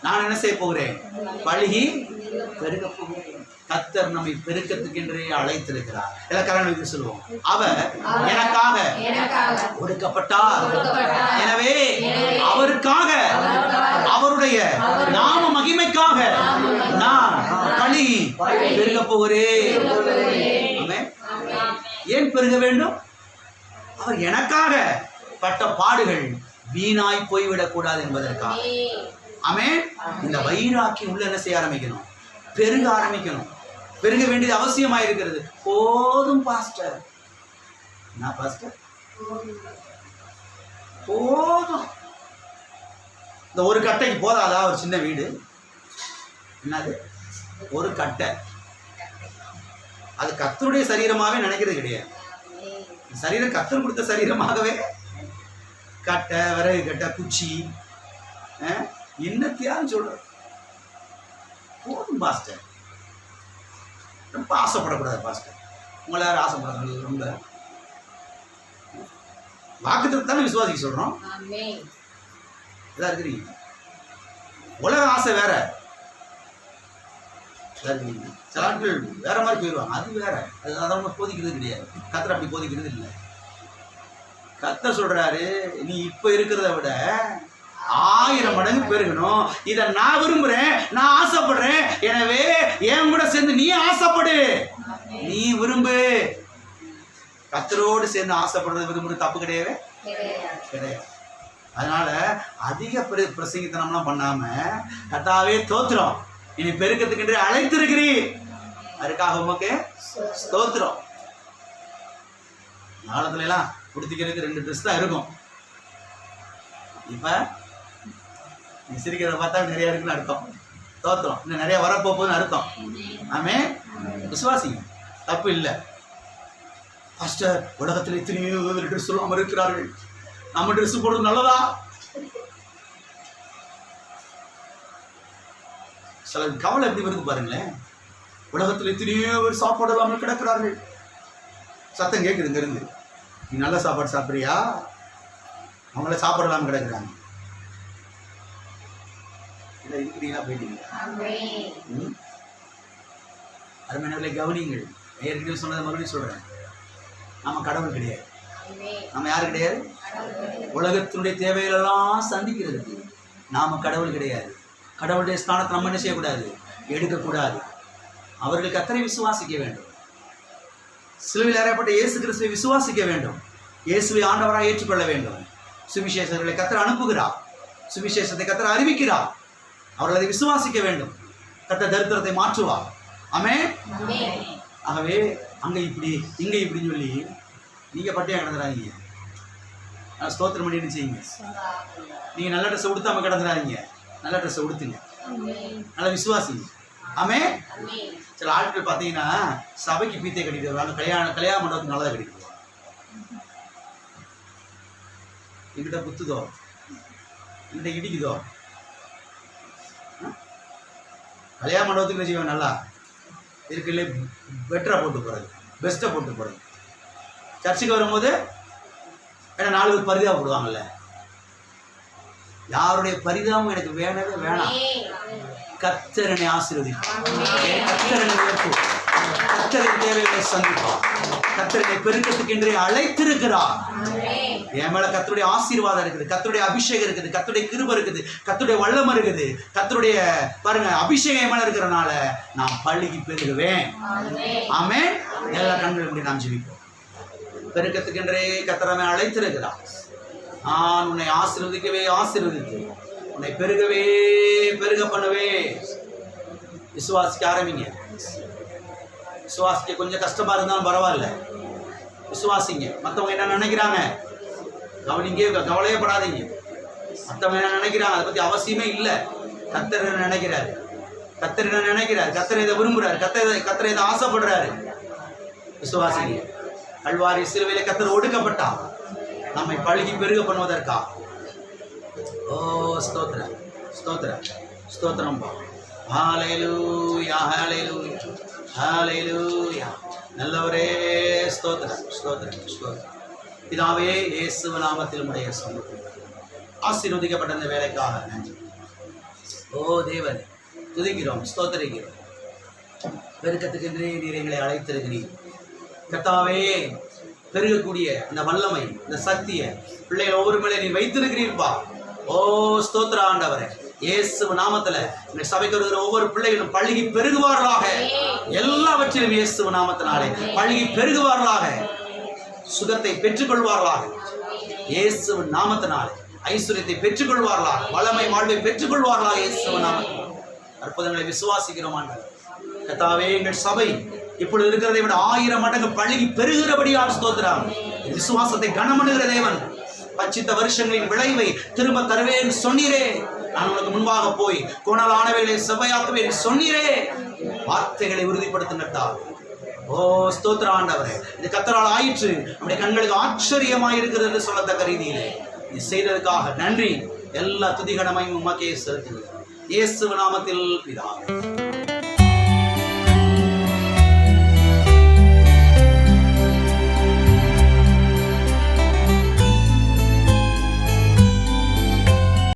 நான் என்ன செய்ய போகிறேன்? பழுகி பெருக போகிறேன். கர்த்தர் நம்மை பெருக்கத்துக்கென்றே அழைத்திருக்கிறார். எல்லாரும் சொல்லுவோம், அவர் எனக்காக ஒடுக்கப்பட்டார். எனவே அவருக்காக, அவருடைய நாம மகிமைக்காக நான் பழுகி பெருக போகிறேன். ஏன் பெருக வேண்டும்? அவர் எனக்காக பட்ட பாடுகள் வீணாய் போய்விடக் கூடாது என்பதற்காக. ஆமென். இந்த வைராக்கி உள்ள என்ன செய்ய ஆரம்பிக்கணும்? பெருக ஆரம்பிக்கணும். பெருக வேண்டியது அவசியமாக இருக்கிறது. போதும் பாஸ்டர், என்ன பாஸ்டர், போதும். இந்த ஒரு கட்டைக்கு போதாதா? ஒரு சின்ன வீடு, என்னது ஒரு கட்டை, அது கர்த்தருடைய சரீரமாகவே நினைக்கிறது கிடையாது. சரீரம் கர்த்தர் கொடுத்த சரீரமாகவே கட்டை, விறகு கட்டை, குச்சி, என்னத்தையான்னு சொல்ற. போதும் பாஸ்டர், ரொம்ப ஆசைப்படக்கூடாது பாஸ்டர். உங்களை யாரும் ஆசைப்படாது? ரொம்ப வாக்குத்தத்தம் தானே விசுவாசிக்க சொல்றோம். இதா இருக்கிறீங்க. உலக ஆசை வேற, சில ஆட்கள் வேற மாதிரி போயிடுவாங்க. அது வேற, அது அதை போதிக்கிறது கிடையாது. கர்த்தர் அப்படி போதிக்கிறது இல்லை. கர்த்தர் சொல்றாரு, நீ இப்ப இருக்கிறத விட 1000 மடங்கு பெருகணும். இதை நான் விரும்புறேன், நான் ஆசைப்படுறேன். எனவே என் கூட சேர்ந்து நீ ஆசைப்படு, நீ விரும்பு. கர்த்தரோடு சேர்ந்து ஆசைப்படுறது விரும்புறது தப்பு கிடையவே கிடையாது. அதனால அதிக பிரசங்கித்தனம்லாம் பண்ணாம கர்த்தாவே தோத்திரம், இனி பெருக்கத்துக்கு அழைத்திருக்கிறீர், அதுக்காக உமக்கு ஸ்தோத்திரம். காலத்துல எல்லாம் குடுத்திக்கிறதுக்கு 2 ட்ரெஸ் தான் இருக்கும். இப்ப நீ சிரிக்கிறத பார்த்தா நிறைய இருக்குன்னு அர்த்தம். தோத்திரம் இன்னும் நிறைய வரப்போகுதுன்னு அர்த்தம். ஆமே, விசுவாசிங்க, தப்பு இல்லை. பாஸ்டர், உலகத்தில் எத்தனையோ ட்ரெஸ் சொல்லாமல் இருக்கிறார்கள், நம்ம ட்ரெஸ் போடுறது நல்லதா? சில கவலை எப்படி வருது பாருங்களேன். உலகத்தில் எத்தனையோ பேர் சாப்பாடு இல்லாமல் கிடக்கிறார்கள். சத்தம் கேட்குது இங்க இருந்து. நீ நல்ல சாப்பாடு சாப்பிட்றியா? அவங்கள சாப்பாடு இல்லாமல் கிடக்குறாங்க. இல்லை இருக்கிறீங்களா? போயிட்டீங்க. அருமையானவர்களை கவனிங்கள். ஏற்கனவே சொன்னதை மறுபடியும் சொல்றேன். நம்ம கடவுள் கிடையாது. நம்ம யாரு கிடையாது? உலகத்தினுடைய தேவைகளெல்லாம் சந்திக்கிறதுக்கு நாம கடவுள் கிடையாது. கடவுளுடைய ஸ்தானத்தை நம்ம என்ன செய்யக்கூடாது? எடுக்கக்கூடாது. அவர்கள் கர்த்தரை விசுவாசிக்க வேண்டும். சிலுவையில் அறையப்பட்ட இயேசு கிறிஸ்துவை விசுவாசிக்க வேண்டும். இயேசுவை ஆண்டவராக ஏற்றுக்கொள்ள வேண்டும். சுவிசேஷர்களை கர்த்தர் அனுப்புகிறார். சுவிசேஷத்தை கர்த்தர் அறிவிக்கிறார். அவர்கள் அதை விசுவாசிக்க வேண்டும். கர்த்தர் தரித்திரத்தை மாற்றுவார். ஆமென். ஆகவே அங்க இப்படி இங்க இப்படின்னு சொல்லி நீங்க பட்டியா கிடந்துடாதீங்க. ஸ்தோத்திரம் பண்ணி செய்யுங்க. நீங்க நல்ல ட்ரெஸ் உடுத்தாம கிடந்துடாதீங்க. நல்ல ட்ரெஸ் உடுத்துங்க. நல்ல விசுவாசிங்க. ஆமென். சில ஆட்கள் பார்த்தீங்கன்னா சபைக்கு பீத்தை கட்டிட்டு வருவாங்க, கல்யாண மண்டபத்துக்கு நல்லதாக கட்டிட்டு வருவாங்க. எங்கிட்ட குத்துதோ, எங்கிட்ட இடிக்குதோ, கல்யாண மண்டபத்துக்கு செய்வாங்க நல்லா இருக்குல்ல, பெட்டராக போட்டு போகிறது, பெஸ்ட்டை போட்டு போகிறது. சர்ச்சுக்கு வரும்போது ஏன்னா 4 பேர் பரிதாபம் போடுவாங்கல்ல. யாருடைய பரிதாபம் எனக்கு வேணவே வேணாம். கர்த்தர் என்னை ஆசீர்வதிப்பார். கர்த்தர் என்னை உயர்த்துவார். கர்த்தரின் தேவைகளை சந்திப்பார். கர்த்தர் என்னை பெருக்கத்துக்கு அழைத்திருக்கிறார். என் மேல கர்த்தருடைய ஆசீர்வாதம் இருக்குது, கர்த்தருடைய அபிஷேகம் இருக்குது, கர்த்தருடைய கிருபை இருக்குது, கர்த்தருடைய வல்லமை இருக்குது. கர்த்தருடைய பாருங்க அபிஷேகம் என் மேல இருக்கிறனால நான் பள்ளிக்கு பெருகுவேன். ஆமென். எல்லா கண்களும் நாம் ஜெபிப்போம். பெருக்கத்துக்கென்றே கர்த்தரை அழைத்திருக்கிறார். நான் உன்னை ஆசீர்வதிக்கவே ஆசீர்வதித்து உன்னை பெருகவே பெருக பண்ணுவே. விசுவாசிக்க ஆரம்பிங்க. விசுவாசிக்க கொஞ்சம் கஷ்டமா இருந்தாலும் பரவாயில்ல, விசுவாசிங்க. மற்றவங்க என்ன நினைக்கிறாங்க கவனிங்க, கவலையப்படாதீங்க. மற்றவங்க என்ன நினைக்கிறாங்க அதை பத்தி அவசியமே இல்லை. கர்த்தர் என்ன நினைக்கிறாரு, கர்த்தர் என்ன நினைக்கிறார், கர்த்தர் இதை விரும்புறாரு, கர்த்தர் இதை ஆசைப்படுறாரு. விசுவாசிங்க. கல்வாரி சிலுவையில கர்த்தர் ஒடுக்கப்பட்டார் நம்மை பழுகி பெருக பண்ணுவதற்கா. ஓ ஸ்தோத்திரம், ஸ்தோத்திரம், ஸ்தோத்திரம். ஹல்லேலூயா, ஹல்லேலூயா, ஹல்லேலூயா. நல்லவரே ஸ்தோத்திரம், ஸ்தோத்திரம், ஸ்தோத்திரம். பிதாவே, இயேசு நாமத்தில் உடைய சமூகம் ஆசீர்வதிக்கப்பட்ட இந்த வேலைக்காக நன்றி. ஓ தேவனே, துதிக்கிறோம், ஸ்தோத்திரிக்கிறோம். பெருக்கத்துக்கென்றே நீர் எங்களை அழைத்திருக்கிறீர். கர்த்தாவே, பெருகக்கூடிய அந்த வல்லமை, இந்த சக்தியை பிள்ளைகள் ஒவ்வொரு மேலே நீ வைத்திருக்கிறீர்ப்பா. ஓ ஸ்தோத்திர ஆண்டவரே, இயேசு நாமத்துல இந்த சபைக்கு வருகிற ஒவ்வொரு பிள்ளைகளும் பழுகி பெருகுவார்களாக. எல்லாவற்றிலும் இயேசு நாமத்தினாலே பழுகி பெருகுவார்களாக. சுகத்தை பெற்றுக்கொள்வார்களாக. இயேசு நாமத்தினாலே ஐஸ்வர்யத்தை பெற்றுக்கொள்வார்களாக. வல்லமை வாழ்வை பெற்றுக்கொள்வார்களாக. இயேசு நாமத்தினாலே அற்புதங்களை விசுவாசிக்கிறோம் ஆண்டவரே. கர்த்தாவே, எங்கள் சபை இப்பொழுது இருக்கிறதை விட 1000 மடங்கு பழுகி பெருகிறபடியால் ஸ்தோத்திரம். விசுவாசத்தை கனமணுகிற தேவன், பச்சித்த வருஷங்களின் விளைவை திரும்ப தருவேன் சொன்னீரே. நான் உனக்கு முன்பாக போய் கோணலானவைகளை செவ்வையாக்குவேன் சொன்னீரே. வார்த்தைகளை உறுதிப்படுத்தினட்டா. ஓ ஸ்தோத்திர ஆண்டவரே, இது கர்த்தரால் ஆயிற்று, நம்முடைய கண்களுக்கு ஆச்சரியமாய் இருக்கிறது என்று சொல்லத்தக்க ரீதியிலே நீ செய்ததற்காக நன்றி. எல்லா துதிகனமையும் உமக்கே செலுத்துகிறேன். இயேசு நாமத்தில் பிதாவே.